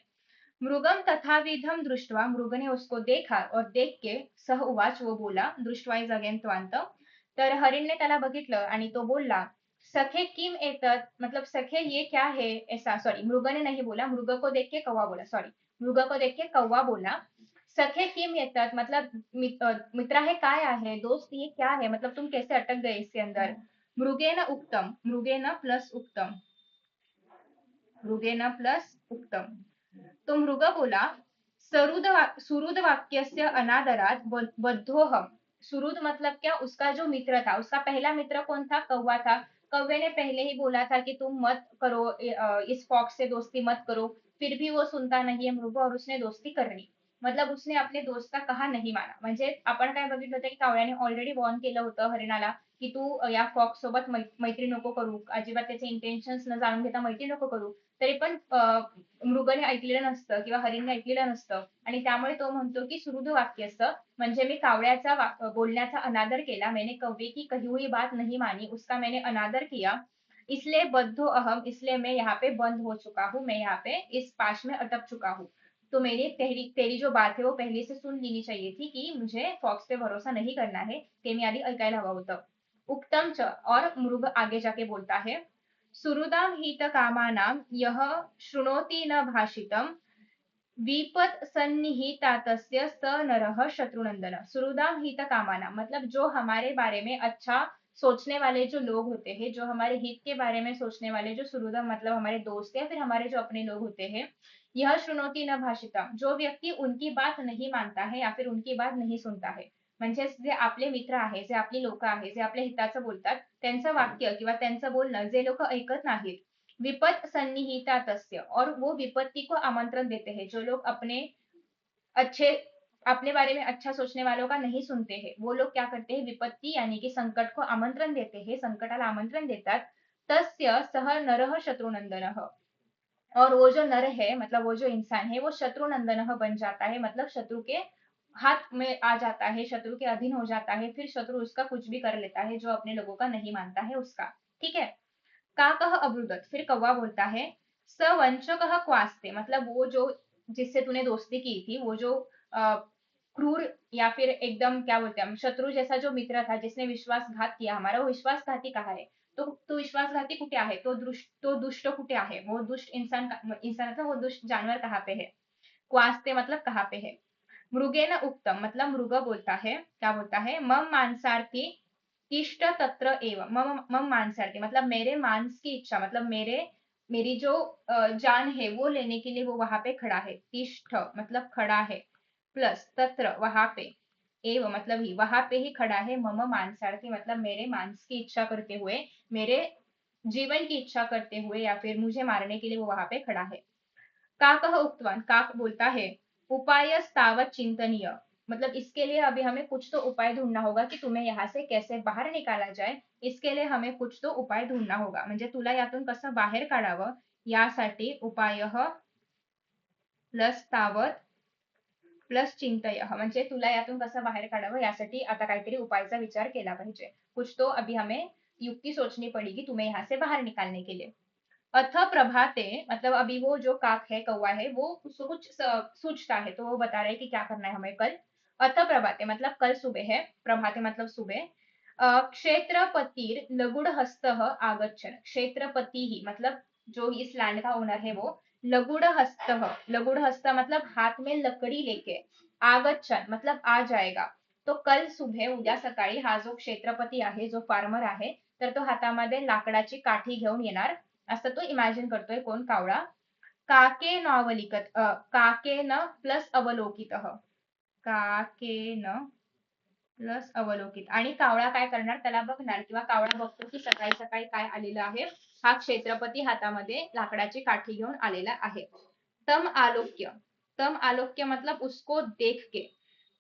मृगम तथाविधम दृष्टवा, मृग ने उसको देखा और देख के सह उवाच वो बोला, दृष्टवा इज अगेन त्वांत, तर हरिणने त्याला बघितलं आणि तो बोलला, सखे किम एतत मतलब सखे ये क्या है ऐसा, सॉरी मृग ने नहीं बोला, मृग को देख के कौवा बोला, सॉरी मृग को देख के कौवा बोला. सखे किम एतत मतलब मित्रा है काय आहे, दोस्त ये क्या है मतलब तुम कैसे अटक गए इसके अंदर. मृगेन उक्तम, मृगेन प्लस उक्तम, मृगेन प्लस उत्तम. तो मृग बोला, सुरुद वाक्यस्य अनादरात बद्धोहम. सुरुद मतलब क्या, उसका जो मित्र था, उसका पहला मित्र कौन था, कौवा था. कौवे ने पहले ही बोला था कि तुम मत करो, इस फॉक्स से दोस्ती मत करो, फिर भी वो सुनता नहीं है मृग और उसने दोस्ती करनी, मतलब उसने आपले दोस्त का कहा नहीं माना. म्हणजे आपण काय बघितलं होतं की कावळ्याने ऑलरेडी वॉर्न केलं होतं हरिणाला की तू या फॉक्स सोबत मैत्री नको करू, अजिबात त्याचे इंटेन्शन्स न जाणून घेता मैत्री नको करू. तरी पण मृगने ऐकलेलं नसतं किंवा हरिणने ऐकलेलं नसतं आणि त्यामुळे तो म्हणतो की सुहृद वाक्य असतं म्हणजे मी कावळ्याचा बोलण्याचा अनादर केला, मैंने कौवे की कही हुई बात नहीं मानी, उसका मैंने अनादर किया, इसलिए बद्धो अहम, इसलिए मैं यहाँ पे बंद हो चुका हूँ, मैं यहाँ पे इस पाश में अटक चुका हूँ. तो मेरी तेरी जो बात है वो पहले से सुन लेनी चाहिए थी कि मुझे फॉक्स पे भरोसा नहीं करना है, ते मी आधी ऐकायला हवं होतं. उक्तम च, और मृग आगे जाके बोलता है, सुहृदाम हित कामानाम यह शृणोति न भाषितम, विपत सन्निहितातस्य स नरः शत्रुनंदन. सुहृदाम हित कामाना मतलब जो हमारे बारे में अच्छा सोचने वाले जो लोग होते हैं, जो हमारे हित के बारे में सोचने वाले जो सुहृदम मतलब हमारे दोस्त या फिर हमारे जो अपने लोग होते हैं, यह श्रृणोती न भाषिता जो व्यक्ति उनकी बात नहीं मानता है या फिर उनकी बात नहीं सुनता है, म्हणजे जे आपले मित्र आहे, जे आपली लोक आहे, जे आपल्या हिताचं बोलतात, त्यांचं वाक्य किंवा त्यांचं बोलणं जे लोक ऐकत नाहीत, विपत सन्निहितातस्य, और वो विपत्ति को आमंत्रण देते हैं, जो लोग अच्छे अपने बारे में अच्छा सोचने वालों का नहीं सुनते हैं, वो लोग क्या करते हैं, विपत्ति यानी कि संकट को आमंत्रण देते हैं, संकटाला आमंत्रण देतात. तस्य सह नरः शत्रुनंदनः, और वो जो नर है मतलब वो जो इंसान है वो शत्रुनंदन बन जाता है, मतलब शत्रु के हाथ में आ जाता है, शत्रु के अधीन हो जाता है, फिर शत्रु उसका कुछ भी कर लेता है जो अपने लोगों का नहीं मानता है उसका. ठीक है. काकह अब्रुदत, फिर कौवा बोलता है, स वंचकः क्वास्ते मतलब वो जो जिससे तूने दोस्ती की थी, वो जो क्रूर या फिर एकदम क्या बोलते हैं हम, शत्रु जैसा जो मित्र था जिसने विश्वासघात किया हमारा, वो विश्वासघाती कहा है. तो विश्वासघाती कुठे आहे, तो दुष्ट कुठे आहे, वो दुष्ट इंसान था, वो दुष्ट जानवर कहाँ पे है. क्वास्ते मतलब कहाँ पे है. मृगेन उक्तम मतलब मृग बोलता है, क्या बोलता है, मम मांसार्थी तिष्ठ तत्र एव, मम मांसार्थी मतलब मेरे मांस की इच्छा मतलब मेरी जो जान है वो लेने के लिए वो वहां पे खड़ा है. तिष्ठ मतलब खड़ा है, प्लस तत्र वहां पे, एव मतलब ही, वहां पे ही खड़ा है, मम मांसार्थी मतलब मेरे मांस की इच्छा करते हुए, मेरे जीवन की इच्छा करते हुए, या फिर मुझे मारने के लिए वो वहां पे खड़ा है। काकः उक्तवान, काक बोलता है, उपाय तावत चिंतनीय मतलब इसके लिए अभी हमें कुछ तो उपाय ढूंढना होगा कि तुम्हें यहाँ से कैसे बाहेर निकाला जाए. इसके लिए हमें कुछ तो उपाय ढूंढना होगा. म्हणजे तुला यातून कसं बाहेर काढावं यासाठी उपायः प्लस तावत प्लस चिंतयः म्हणजे तुला यातून कसं बाहेर काढावं यासाठी आता काहीतरी उपायचा विचार केला पाहिजे. कुछ तो अभी हमें युक्ति सोचनी पड़ेगी तुम्हें यहाँ से बाहर निकालने के लिए. अथ प्रभाते मतलब अभी वो जो काक है, कौवा है, वो उसको कुछ सूझता है, तो वो बता रहे हैं कि क्या करना है हमें कल. अथ प्रभाते मतलब कल सुबह है, प्रभाते मतलब सुबह. क्षेत्रपतिर लगुड़ हस्त आगच्छन, क्षेत्रपति ही मतलब जो इस लैंड का ओनर है वो लगुड़ हस्त, लगुड़ हस्त मतलब हाथ में लकड़ी लेके, आगच्छन मतलब आ जाएगा. तो कल सुबह उद्या सकाळी हा जो क्षेत्रपती आहे, जो फार्मर आहे, तर तो हातामध्ये लाकडाची काठी घेऊन येणार असं तो इमॅजिन करतोय कोण, कावळा. काकेन काकेन प्लस अवलोकित, काकेन प्लस अवलोकित आणि कावळा काय करणार त्याला बघणार किंवा कावळा बघतो की सकाळी सकाळी काय आलेलं आहे, हा क्षेत्रपती हातामध्ये लाकडाची काठी घेऊन आलेला आहे. तम आलोक्य, तम आलोक्य मतलब उसको देख के.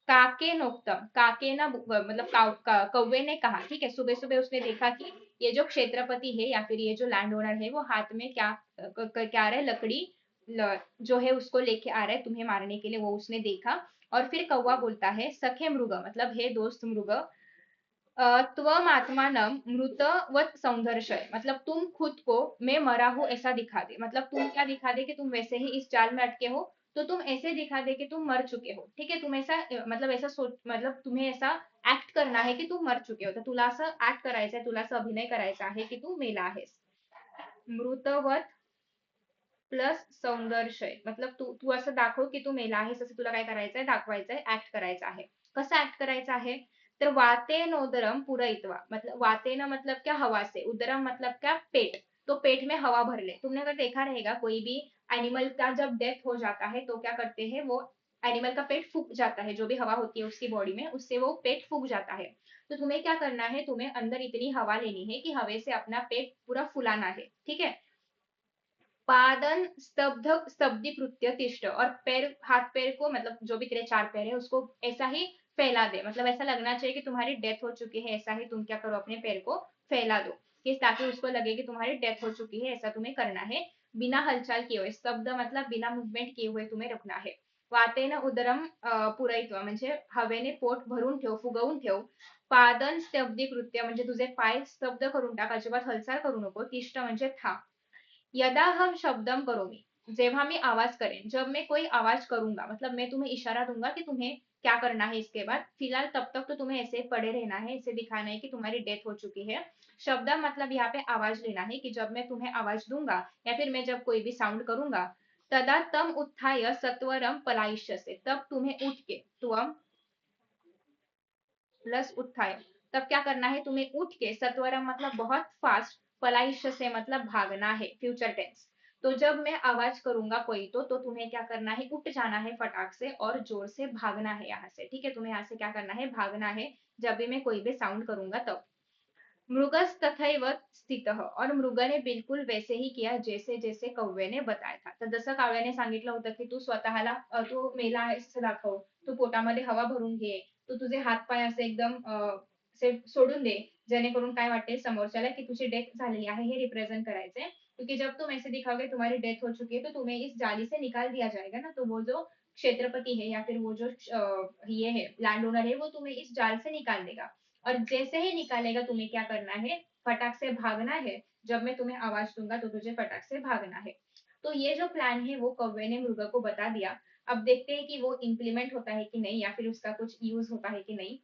काके नोक्तम, काके ना मतलब कौवे ने कहा, ठीक है, सुबह सुबह उसने देखा कि ये जो क्षेत्रपति है या फिर ये जो लैंड ओनर है वो हाथ में क्या क्या आ रहा है, लकड़ी जो है उसको लेके आ रहा है तुम्हें मारने के लिए, वो उसने देखा. और फिर कौवा बोलता है, सखे मृग मतलब हे दोस्त मृग, त्वम आत्मानम मृतवत संघर्षय मतलब तुम खुद को मैं मरा हूं ऐसा दिखा दे. मतलब तुम क्या दिखा दे कि तुम वैसे ही इस जाल में अटके हो, तो तुम ऐसे दिखा दे कि तुम मर चुके हो. ठीक है, तुम ऐसा मतलब ऐसा सोच मतलब तुम्हें ऐसा ऍक्ट करना है की तुम मर चुके हो. तर तुला असं ऍक्ट करायचंय, तुला असं अभिनय करायचा आहे की तू मेला आहेस. मृतवत प्लस सौंदर्शय मतलब तू तू असं दाखव की तू मेला आहेस, असं तुला काय करायचंय, दाखवायचंय, ऍक्ट करायचं आहे. कसं ऍक्ट करायचं आहे, तर वातेन उदरम पूरयित्वा मतलब वातेन मतलब क्या, हवा से, उदरम मतलब क्या, पेट. तो पेट में हवा भर ले. तुमने अगर देखा रहेगा कोई भी एनिमल का जब डेथ हो जाता है तो क्या करते हैं वो, एनिमल का पेट फूक जाता है, जो भी हवा होती है उसकी बॉडी में उससे वो पेट फूक जाता है. तो तुम्हें क्या करना है, तुम्हें अंदर इतनी हवा लेनी है कि हवे से अपना पेट पूरा फुलाना है. ठीक है. पादन स्तब्धीकृत्य तिष्ठ और पैर, हाथ पैर को मतलब जो भी तेरे चार पैर है उसको ऐसा ही फैला दे. मतलब ऐसा लगना चाहिए कि तुम्हारी डेथ हो चुकी है, ऐसा ही तुम क्या करो, अपने पैर को फैला दो कि ताकि उसको लगे कि तुम्हारी डेथ हो चुकी है, ऐसा तुम्हें करना है. बिना हलचल किए हुए, स्तब्ध मतलब बिना मुवमेंट किए हुए तुम्हें रखना है. वातेन उदरम पुरयित्वा म्हणजे हवेने पोट भरून ठेव, फुगवून ठेव. पादन स्तब्धीकृत्य म्हणजे तुझे पाय स्तब्ध करून टाक, अजिबात हालचाल करू नको. तिष्ठ म्हणजे थांब. यदा हम शब्दम करोमी जेव्हा मैं आवाज करें, जब मैं कोई आवाज करूंगा मतलब मैं तुम्हें इशारा दूंगा कि तुम्हें क्या करना है इसके बाद, फिलहाल तब तक तो तुम्हें ऐसे पड़े रहना है, ऐसे दिखाना है कि तुम्हारी डेथ हो चुकी है. शब्द मतलब यहाँ पे आवाज लेना है कि जब मैं तुम्हें आवाज दूंगा या फिर मैं जब कोई भी साउंड करूंगा, तदा तम उत्थाय सत्वरम पलायिष्यसे तब तुम्हें उठ के, तुम प्लस उत्थाय तब क्या करना है, तुम्हें उठ के, सत्वरम मतलब बहुत फास्ट, पलाइश से मतलब भागना है, फ्यूचर टेंस. तो जब मैं आवाज करूंगा कोई तो तुम्हें क्या करना है, उठ जाना है फटाक से और जोर से भागना है यहाँ से. ठीक है, तुम्हें यहाँ से क्या करना है, भागना है जब भी मैं कोई भी साउंड करूंगा तब. मृगस तथैव स्थित और मृगाने बिलकुल वैसे ही किया जैसे जैसे कौवे ने बताया था. तर जसं कावळ्याने सांगितलं होतं की तू स्वतःला तू मेला आहेस असं दाखव, तू पोटामध्ये हवा भरून घे, तू तुझे हात पाय असे एकदम असे सोडून दे, जेणेकरून काय वाटेल समोरच्याला की तुझी डेथ झालेली आहे हे रिप्रेझेंट करायचंय. क्योंकि जब तुम ऐसे दिखाओगे तुम्हारी डेथ हो चुकी है तो तुम्हें इस जाली से निकाल दिया जाएगा ना, तो वो जो क्षेत्रपति है या फिर वो जो ये है लैंड ओनर है वो तुम्हें इस जाल से निकाल देगा. और जैसे ही निकालेगा तुम्हें क्या करना है, फटाक से भागना है. जब मैं तुम्हें आवाज दूंगा तो तुझे फटाक से भागना है. तो ये जो प्लान है वो कौवे ने मृग को बता दिया. अब देखते हैं कि वो इम्प्लीमेंट होता है कि नहीं या फिर उसका कुछ यूज होता है कि नहीं.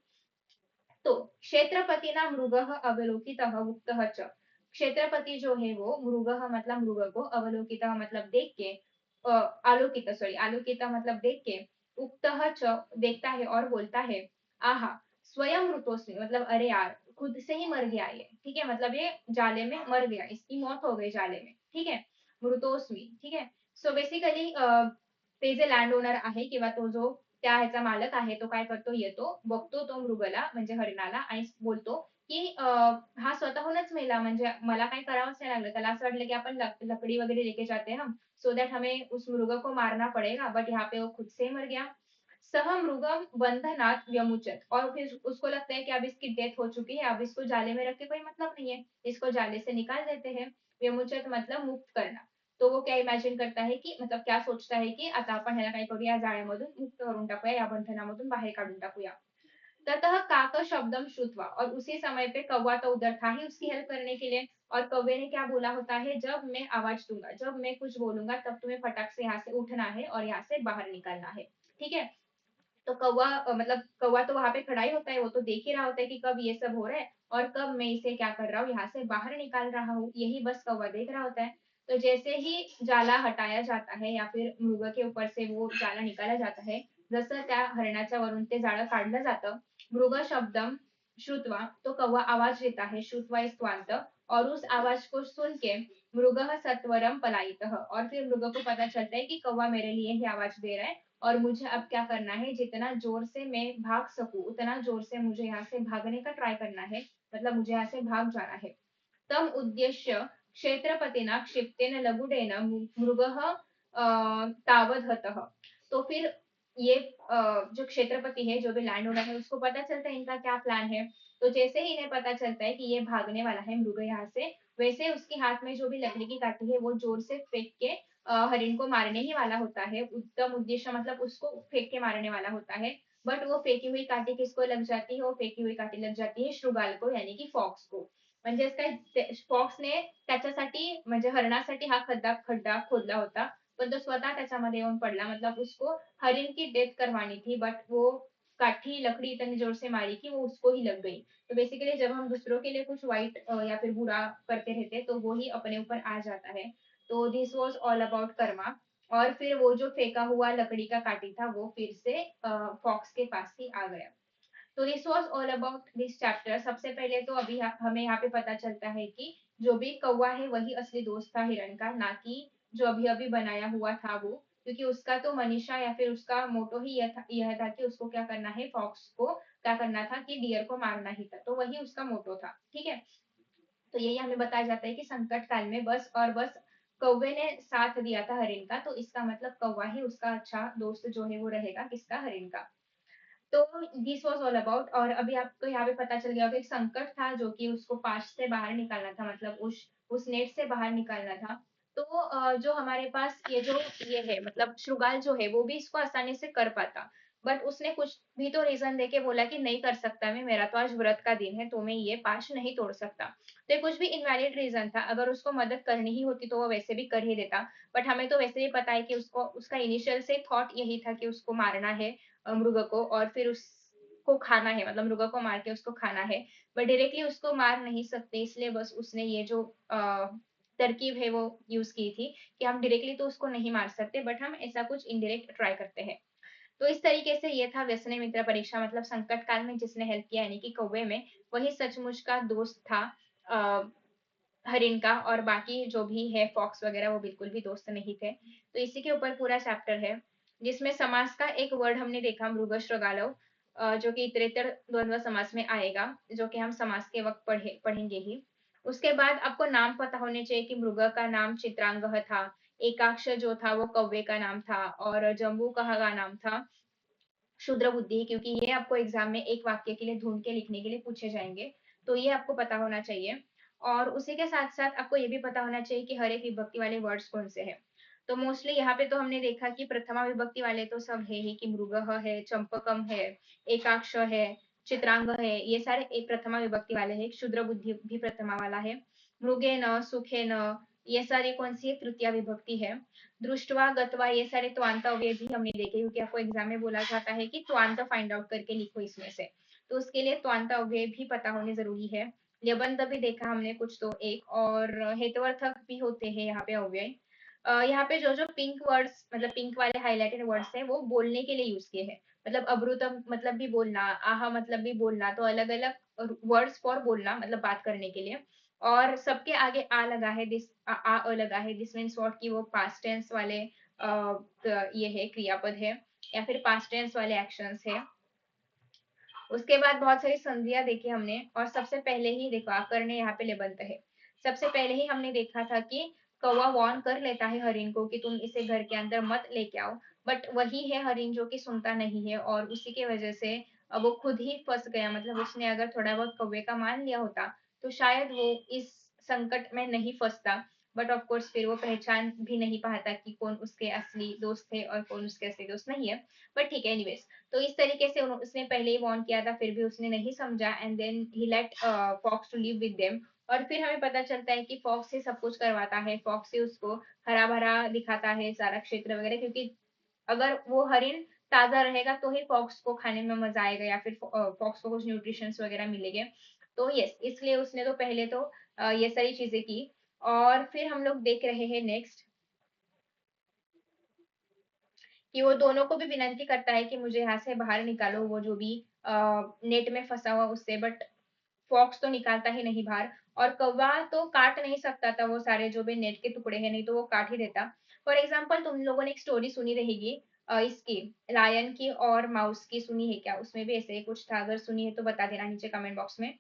तो क्षेत्रपतीना मृग अवलोकित उक्त च, क्षेत्रपति जो है वो मृग मतलब मृग को, अवलोकित मतलब देख के, आलोकित सॉरी आलोकित मतलब देख के, उक्त च देखता है और बोलता है, आहा स्वयं मृतोस्मि मतलब अरे यार खुद से ही मर गया ये. ठीक है, मतलब ये जाले में मर गया, इसकी मौत हो गई जाले में. ठीक है, मृतोस्मी. ठीक है, सो बेसिकली ते जे लँड ओनर आहे किंवा तो जो त्या ह्याचा मालक आहे तो काय करतो, येतो, बघतो तो मृगला म्हणजे हरिणाला आणि बोलतो की हा स्वतःहूनच मेला, म्हणजे मला काही करावंच नाही लागलं. त्याला असं वाटलं की आपण लकड़ी वगैरह लेके जाते हैं हम, सो दैट हमें उस मृग को मारना पड़ेगा, बट यहाँ पे वो खुद से मर गया। सह मृगम बंधनात् व्यमुचत, और फिर उसको लगता है कि अब इसकी डेथ हो चुकी है, अब इसको जाले में रख के कोई मतलब नहीं है, इसको जाले से निकाल देते हैं। व्यमुचत मतलब मुक्त करना। तो वो क्या इमॅजिन करता है की मतलब क्या सोचता है की आता आपण ह्याला काय करूया, जाळ्यामधून मुक्त करून टाकूया, या बंधनामधून बाहेर काढून टाकूया। ततः काक शब्दम श्रुत्वा, और उसी समय पे कौवा तो उधर था ही उसकी हेल्प करने के लिए। और कौवे ने क्या बोला होता है, जब मैं आवाज दूंगा, जब मैं कुछ बोलूंगा, तब तुम्हें फटाक से यहाँ से उठना है और यहाँ से बाहर निकलना है। ठीक है। तो कौवा मतलब कौवा तो वहां पे खड़ा ही होता है, वो तो देख ही रहा होता है कि कब ये सब हो रहा है और कब मैं इसे क्या कर रहा हूँ, यहाँ से बाहर निकाल रहा हूँ, यही बस कौवा देख रहा होता है। तो जैसे ही जाला हटाया जाता है या फिर मृग के ऊपर से वो जाला निकाला जाता है, जसं त्या हरणाच्या वरून ते जाळं काढलं जातं, मृग शब्दम श्रुत्वा, तो कौवा आवाज देता है, श्रुत्वा इस स्वांत, और उस आवाज को सुन के मृग सत्वरम पलायित, और फिर मृग को पता चलता है कि कौवा मेरे लिए ही आवाज दे रहा है और मुझे अब क्या करना है, जितना जोर से मैं भाग सकूं उतना जोर से मुझे यहाँ से भागने का ट्राई करना है, मतलब मुझे यहाँ से भाग जाना है। तम उद्देश्य क्षेत्रपतिना क्षिप्तेन लगुडेन मृगः तावधतः। तो फिर ये जो क्षेत्रपति है, जो भी लैंड ओनर है, उसको पता चलता है इनका क्या प्लान है। तो जैसे ही इन्हें पता चलता है कि ये भागने वाला है मृग यहाँ से, वैसे उसके हाथ में जो भी लकड़ी की काठी है वो जोर से फेंक के हरिण को मारने ही वाला होता है। उत्तम उद्देश्य मतलब उसको फेंक के मारने वाला होता है। बट वो फेंकी हुई काठी किसको लग जाती है, वो फेंकी हुई काठी लग जाती है शृगाल को, यानी कि फॉक्स को। म्हणजेच काय, फॉक्सने त्याच्यासाठी म्हणजे हरणासाठी हा खड्डा खड्डा खोदला होता, पण तो स्वतः त्याच्यामध्ये येऊन पडला, मतलब उसको हरिण की डेथ करवानी थी, बट वो काठी लकड़ी इतनी जोर से मारी कि वो उसको ही लग गई। तो बेसिकली जब हम दूसरों के लिए कुछ व्हाइट या फिर बुरा करते रहते हैं, तो वो ही अपने ऊपर आ जाता है। तो this was all about Karma. और फिर वो जो फेंका हुआ लकड़ी का काठी था वो फिर से फॉक्स के पास ही आ गया। तो this was all about this chapter. सबसे पहले तो अभी हमें यहाँ पे पता चलता है कि जो भी कौवा है वही असली दोस्त था हिरण का, ना कि जो अभी अभी बनाया हुआ था वो, क्योंकि उसका तो मनीषा या फिर उसका मोटो ही यह था कि उसको क्या करना है, फॉक्स को क्या करना था कि डियर को मारना ही था, तो वही उसका मोटो था। ठीक है। तो यही हमें बताया जाता है कि संकट काल में बस और बस कौवे ने साथ दिया था हरिण का, तो इसका मतलब कौवा ही उसका अच्छा दोस्त जो है वो रहेगा, किसका, हरिण का। तो दिस वॉज ऑल अबाउट। और अभी आपको यहाँ पे पता चल गया होगा, एक संकट था जो कि उसको पाश से बाहर निकालना था, मतलब उस नेट से बाहर निकालना था। तो जो हमारे पास ये है, मतलब श्रुगाल जो है वो भी इसको आसानी से कर पाता, बट उसने कुछ भी तो रीजन देके बोला कि नहीं कर सकता मैं, मेरा तो आज व्रत का दिन है, तो मैं ये पाश नहीं तोड़ सकता। तो ये कुछ भी इनवैलिड रीजन था, अगर उसको मदद करनी ही होती तो वो वैसे भी कर ही देता। बट हमें तो वैसे ही पता है कि उसको उसका इनिशियल से थॉट यही था कि उसको मारना है मृग को, और फिर उसको खाना है, मतलब मृग को मार के उसको खाना है। बट डायरेक्टली उसको मार नहीं सकते, इसलिए बस उसने ये जो तरकीब है वो यूज की थी कि हम डायरेक्टली तो उसको नहीं मार सकते, बट हम ऐसा कुछ इनडायरेक्ट ट्राई करते हैं। तो इस तरीके से ये था व्यसने मित्र परीक्षा, मतलब संकट काल में जिसने हेल्प किया, यानी कि कौवे में, वही सचमुच का दोस्त था अ, हरिण का, और बाकी जो भी है फॉक्स वगैरह वो बिल्कुल भी दोस्त नहीं थे। तो इसी के ऊपर पूरा चैप्टर है, जिसमें समास का एक वर्ड हमने देखा, मृग श्रृगालव, जो कि इतरेतर द्वंद्व समास में आएगा, जो कि हम समास के वक्त पढ़ेंगे ही। उसके बाद आपको नाम पता होने चाहिए कि मृग का नाम चित्रांग था, एकाक्ष जो था वो कौवे का नाम था, और जम्बू का नाम था क्षुद्र बुद्धि, क्योंकि ये आपको एग्जाम में एक वाक्य के लिए ढूंढ के लिखने के लिए पूछे जाएंगे, तो ये आपको पता होना चाहिए। और उसी के साथ साथ आपको ये भी पता होना चाहिए कि हर एक विभक्ति वाले वर्ड्स कौन से हैं। तो मोस्टली यहाँ पे तो हमने देखा कि प्रथमा विभक्ति वाले तो सब है ही, कि मृग है, चंपकम है, एकाक्ष है, चित्रांग है, ये सारे एक प्रथमा विभक्ति वाले हैं। क्षुद्र बुद्धि भी प्रथमा वाला है। मृगे न, सुखे न, ये सारी कौन सी तृतीया विभक्ति है। दृष्टवा, गत्वा, ये सारे त्वांत अवयव भी हमने देखे, क्योंकि आपको एग्जाम में बोला जाता है कि त्वांत फाइंड आउट करके लिखो इसमें से, तो उसके लिए त्वांत अवयव भी पता होने जरूरी है। लेबंत भी देखा हमने कुछ, तो एक और हेतुअर्थक भी होते हैं यहाँ पे अव्यय। यहाँ पे जो जो पिंक वर्ड्स, मतलब पिंक वाले हाईलाइटेड वर्ड्स हैं, वो बोलने के लिए यूज किए हैं, मतलब अब्रुतम मतलब भी बोलना, आहा मतलब भी बोलना, तो अलग अलग वर्ड्स फॉर बोलना, मतलब बात करने के लिए। और सबके आगे आ लगा है, अ लगा है, दिस मीन्स व्हाट, कि वो पास्ट टेंस वाले ये है, क्रियापद है। या फिर पास्ट टेंस वाले एक्शंस है। उसके बाद बहुत सारी संधियां देखी हमने, और सबसे पहले ही देखो आकर ने यहाँ पे लेबंत है। सबसे पहले ही हमने देखा था कि कौवा वॉर्न कर लेता है हरिण को कि तुम इसे घर के अंदर मत लेके आओ, बट वही है हरिण जो कि सुनता नहीं है, और उसी की वजह से वो खुद ही फंस गया। मतलब उसने अगर थोड़ा बहुत कौवे का मान लिया होता तो शायद वो इस संकट में नहीं फंसता। बट ऑफ कोर्स फिर वो पहचान भी नहीं पाता कि कौन उसके असली दोस्त है और कौन उसके असली दोस्त नहीं है। बट ठीक है, एनीवेज, तो इस तरीके से उसने पहले ही वार्न किया था, फिर भी उसने नहीं समझा, and then he let fox to live with them. और फिर हमें पता चलता है कि फॉक्स ही सब कुछ करवाता है, फॉक्स ही उसको हरा भरा दिखाता है सारा क्षेत्र वगैरह, क्योंकि अगर वो हरिण ताजा रहेगा तो ही फॉक्स को खाने में मजा आएगा, या फिर फॉक्स को कुछ न्यूट्रिशंस वगैरह मिलेंगे। तो यस, इसलिए उसने तो पहले तो ये सारी चीजें की। और फिर हम लोग देख रहे हैं नेक्स्ट कि वो दोनों को भी विनती करता है कि मुझे यहाँ से बाहर निकालो, वो जो भी नेट में फंसा हुआ उससे, बट फॉक्स तो निकालता ही नहीं बाहर। और कौवा तो काट नहीं सकता था वो सारे जो भी नेट के टुकड़े हैं, नहीं तो वो काट ही देता। फॉर एग्जाम्पल, तुम लोगों ने एक स्टोरी सुनी रहेगी इसकी, लायन की और माउस की, सुनी है क्या? उसमें भी ऐसे ही कुछ था, अगर सुनी है तो बता देना नीचे कमेंट बॉक्स में।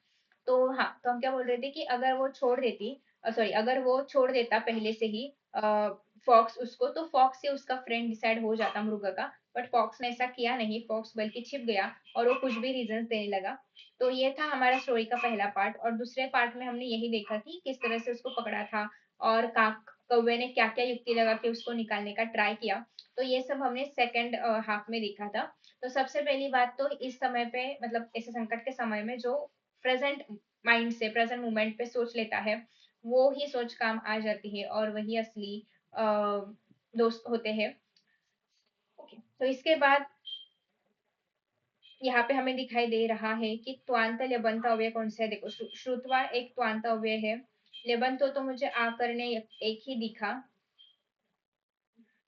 तो हाँ, तो हम क्या बोल रहे थे कि अगर वो छोड़ देती, सॉरी, अगर वो छोड़ देता पहले से ही फॉक्स उसको, तो फॉक्स से उसका फ्रेंड डिसाइड हो जाता मृग का। बट फॉक्स ने ऐसा किया नहीं, फॉक्स बल्कि छिप गया और वो कुछ भी रीजन देने लगा। तो ये था हमारा स्टोरी का पहला पार्ट, और दूसरे पार्ट में हमने यही देखा कि किस तरह से उसको पकड़ा था, और कौवे ने क्या क्या युक्ति लगा के उसको निकालने का ट्राई किया। तो ये सब हमने सेकंड हाफ में देखा था। तो सबसे पहली बात तो इस समय पे, मतलब ऐसे संकट के समय में जो प्रेजेंट माइंड से, प्रेजेंट मोमेंट पे सोच लेता है, वो ही सोच काम आ जाती है, और वही असली दोस्त होते हैं। ओके, तो इसके बाद यहाँ पे हमें दिखाई दे रहा है कि त्वांत लेबंत अव्यय कौन सा है। देखो, श्रुतवा एक त्वांत अव्यय है। लेबंतो तो मुझे आकर ने एक ही दिखा।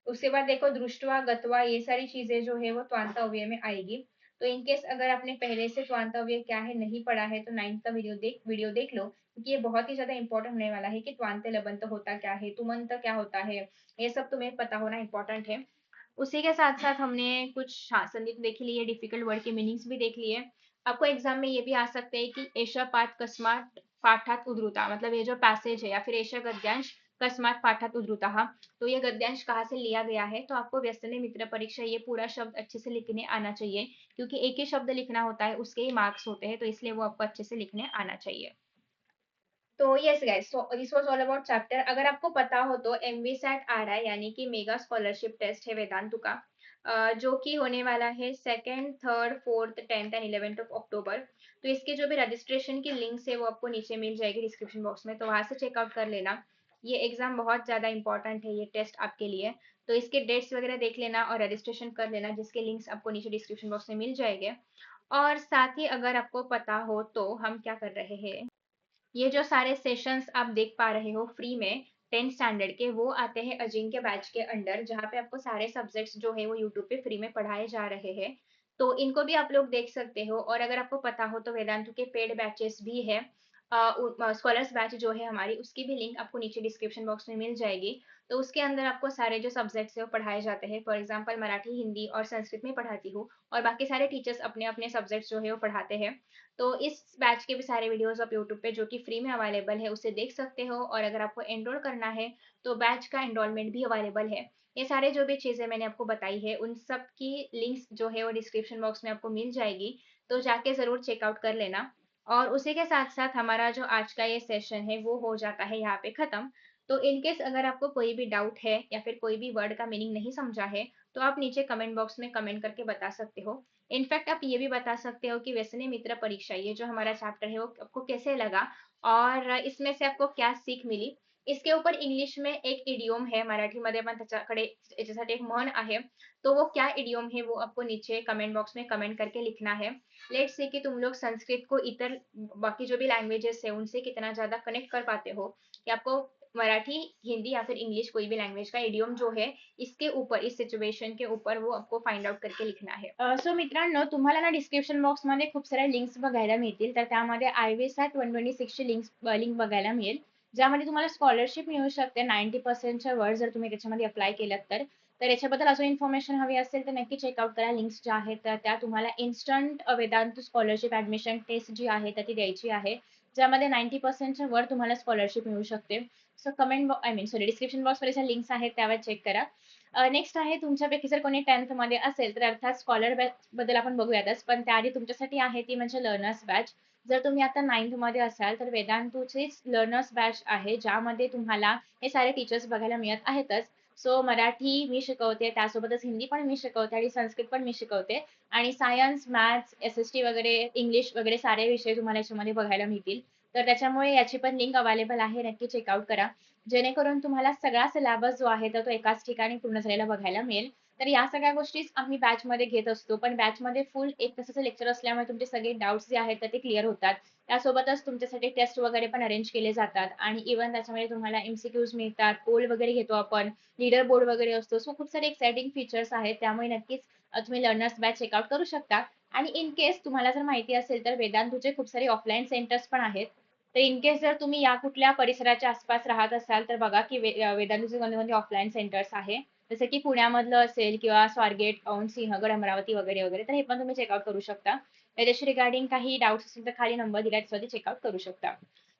उसके बाद देखो, दृष्टवा, गतवा, ये सारी चीजें जो है वो त्वांत अव्यय में आएगी। तो इनकेस अगर आपने पहले से त्वांत अव्यय क्या है नहीं पढ़ा है, तो 9th का वीडियो देख लो, क्योंकि ये बहुत ही ज्यादा इंपॉर्टेंट होने वाला है कि त्वांत लेबंत होता क्या है, तुमंत क्या होता है, ये सब तुम्हें पता होना इंपॉर्टेंट है। उसी के साथ साथ हमने कुछ संदिग्ध देख लिए, डिफिकल्ट वर्ड के मीनिंग्स भी देख लिए। आपको एग्जाम में ये भी आ सकते हैं कि एषा पाठ कस्मात पाठात उद्धृता, मतलब ये जो पैसेज है, या फिर एषा गद्यांश कस्मात पाठात उद्धृता, तो ये गद्यांश कहाँ से लिया गया है। तो आपको व्यसनी मित्र परीक्षा ये पूरा शब्द अच्छे से लिखने आना चाहिए, क्योंकि एक ही शब्द लिखना होता है, उसके ही मार्क्स होते हैं, तो इसलिए वो आपको अच्छे से लिखने आना चाहिए। तो yes guys, so this was all about chapter. अगर आपको पता हो तो एमवीसैट आ रहा है, यानी कि मेगा स्कॉलरशिप टेस्ट है वेदांतु का, जो कि होने वाला है 2nd, 3rd, 4th, 10th and 11th of October. तो इसके जो भी रजिस्ट्रेशन की लिंक्स है वो आपको नीचे मिल जाएगी डिस्क्रिप्शन बॉक्स में, तो वहां से चेकआउट कर लेना। ये एग्जाम बहुत ज्यादा इंपॉर्टेंट है, ये टेस्ट आपके लिए। तो इसके डेट्स वगैरह देख लेना और रजिस्ट्रेशन कर लेना, जिसके लिंक्स आपको नीचे डिस्क्रिप्शन बॉक्स में मिल जाएंगे। और साथ ही अगर आपको पता हो तो हम क्या कर रहे हैं, ये जो सारे सेशंस आप देख पा रहे हो फ्री में 10th स्टैंडर्ड के, वो आते हैं अजिंक्य बैच के अंडर, जहाँ पे आपको सारे सब्जेक्ट्स जो है वो यूट्यूब पे फ्री में पढ़ाए जा रहे हैं। तो इनको भी आप लोग देख सकते हो। और अगर आपको पता हो तो वेदांतु के पेड बैचेस भी है, स्कॉलर्स बैच जो है हमारी, उसकी भी लिंक आपको नीचे डिस्क्रिप्शन बॉक्स में मिल जाएगी। तो उसके अंदर आपको सारे जो सब्जेक्ट्स है वो पढ़ाए जाते हैं। फॉर एग्जाम्पल, मराठी, हिंदी और संस्कृत में पढ़ाती हूँ, और बाकी सारे टीचर्स अपने अपने सब्जेक्ट्स जो है वो पढ़ाते हैं। तो इस बैच के भी सारे वीडियोस आप यूट्यूब पे जो कि फ्री में अवेलेबल है उसे देख सकते हो। और अगर आपको एनरोल करना है तो बैच का एनरोलमेंट भी अवेलेबल है। ये सारे जो भी चीजें मैंने आपको बताई है, उन सब की लिंक्स जो है वो डिस्क्रिप्शन बॉक्स में आपको मिल जाएगी, तो जाके जरूर चेकआउट कर लेना। और उसी के साथ साथ हमारा जो आज का ये सेशन है वो हो जाता है यहाँ पे खत्म। तो इनकेस अगर आपको कोई भी डाउट है या फिर कोई भी वर्ड का मीनिंग नहीं समझा है, तो आप नीचे कमेंट बॉक्स में कमेंट करके बता सकते हो। इनफैक्ट आप ये भी बता सकते हो कि व्यसनी मित्र परीक्षा, ये जो हमारा चैप्टर है, वो आपको कैसे लगा और इसमें से आपको क्या सीख मिली। इसके ऊपर इंग्लिश में एक इडियोम है, मराठीमध्ये पण त्याच्याकडे याच्यासाठी एक म्हण आहे, तो वो क्या इडियोम है वो आपको नीचे कमेंट बॉक्स में कमेंट करके लिखना है। लेट्स सी कि तुम लोग संस्कृत को इतर बाकी जो भी लैंग्वेजेस है उनसे कितना ज्यादा कनेक्ट कर पाते हो, कि आपको मराठी, हिंदी या फिर इंग्लिश कोई भी लँग्वेज का इडियम जो है इसके ऊपर, इस सिच्युएशन के ऊपर वो आपको फाइंड आउट करके लिखना है। सो मित्रांनो, तुम्हाला ना डिस्क्रिप्शन बॉक्स मध्ये खूप साऱ्या लिंक्स बघायला मिळतील, तर त्यामध्ये IVSAT 126 ची लिंक बघायला मिळेल, ज्यामध्ये तुम्हाला स्कॉलरशिप मिळू शकते 90% च्या वर, जर तुम्ही त्याच्यामध्ये अप्लाय केलं तर. तर याच्याबद्दल अजून इन्फॉर्मेशन हवी असेल तर नक्की चेकआउट करा. लिंक्स ज्या आहेत तर त्या तुम्हाला instant Vedantu scholarship admission test जी आहे तर ती द्यायची आहे. ज्यामध्ये 90% वर तुम्हाला स्कॉलरशिप मिळू शकते. सो डिस्क्रिप्शन बॉक्समध्ये ज्या लिंक्स आहेत त्यावर चेक करा. नेक्स्ट आहे तुमच्यापैकी जर कोणी 10th मध्ये असेल तर अर्थात स्कॉलर बॅच बद्दल आपण बघूयातच, पण त्याआधी तुमच्यासाठी आहे ती म्हणजे लर्नर्स बॅच. जर तुम्ही आता 9th मध्ये असाल तर वेदांतूचीच लर्नर्स बॅच आहे, ज्यामध्ये तुम्हाला हे सारे टीचर्स बघायला मिळत आहेतच. सो मराठी मी शिकवते, त्यासोबतच हिंदी पण मी शिकवते आणि संस्कृत पण मी शिकवते. आणि सायन्स, मॅथ्स, एस-एस-टी वगैरे, इंग्लिश वगैरे सारे विषय तुम्हाला याच्यामध्ये बघायला मिळतील. तर त्याच्यामुळे याची पण लिंक अवेलेबल आहे. नक्की चेकआउट करा. जेणेकरून तुम्हाला सगळा सिलेबस जो आहे तर तो एकाच ठिकाणी पूर्ण झालेला बघायला मिळेल. तर या सगळ्या गोष्टीच आम्ही बॅचमध्ये घेत असतो. पण बॅचमध्ये फुल 1 तासाचं लेक्चर असल्यामुळे तुमचे सगळे डाउट्स जे आहेत तर ते क्लिअर होतात. त्यासोबतच तुमच्यासाठी टेस्ट वगैरे पण अरेंज केले जातात आणि इव्हन त्याच्यामध्ये तुम्हाला एम-सी-क्यूज मिळतात, पोल वगैरे घेतो आपण, लीडर बोर्ड वगैरे असतो. सो खूप सारे एक्साइटिंग फीचर्स आहेत. त्यामुळे नक्कीच तुम्ही लर्नर्स बॅच चेकआउट करू शकता. आणि इन केस तुम्हाला जर माहिती असेल तर वेदांतूचे खूप सारे ऑफलाईन सेंटर्स पण आहेत. तर इन केस जर तुम्ही या कुठल्या परिसराच्या आसपास राहत असाल तर बघा की वेदांतूचे कोणते ऑफलाईन सेंटर्स आहे. जसं की पुण्यामधलं असेल किंवा स्वारगेट, औंध, सिंहगड, अमरावती वगैरे वगैरे, तर हे पण तुम्ही चेकआउट करू शकता. याच्याशी रिगार्डिंग काही डाऊट्स असेल तर खाली नंबर दिलाय त्याच्यावरती चेकआउट करू शकता.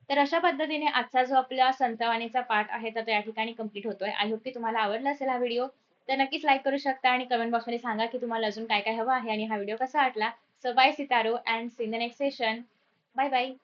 तर अशा पद्धतीने आजचा जो आपला संतवाणीचा पाठ आहे तर तो या ठिकाणी कंप्लीट होतोय. आय होप की तुम्हाला आवडला असेल हा व्हिडिओ. तर नक्कीच लाईक करू शकता आणि कमेंट बॉक्समध्ये सांगा की तुम्हाला अजून काय काय हवं आहे आणि हा व्हिडिओ कसा वाटला. सो बाय सितारो and see in the next session. Bye bye.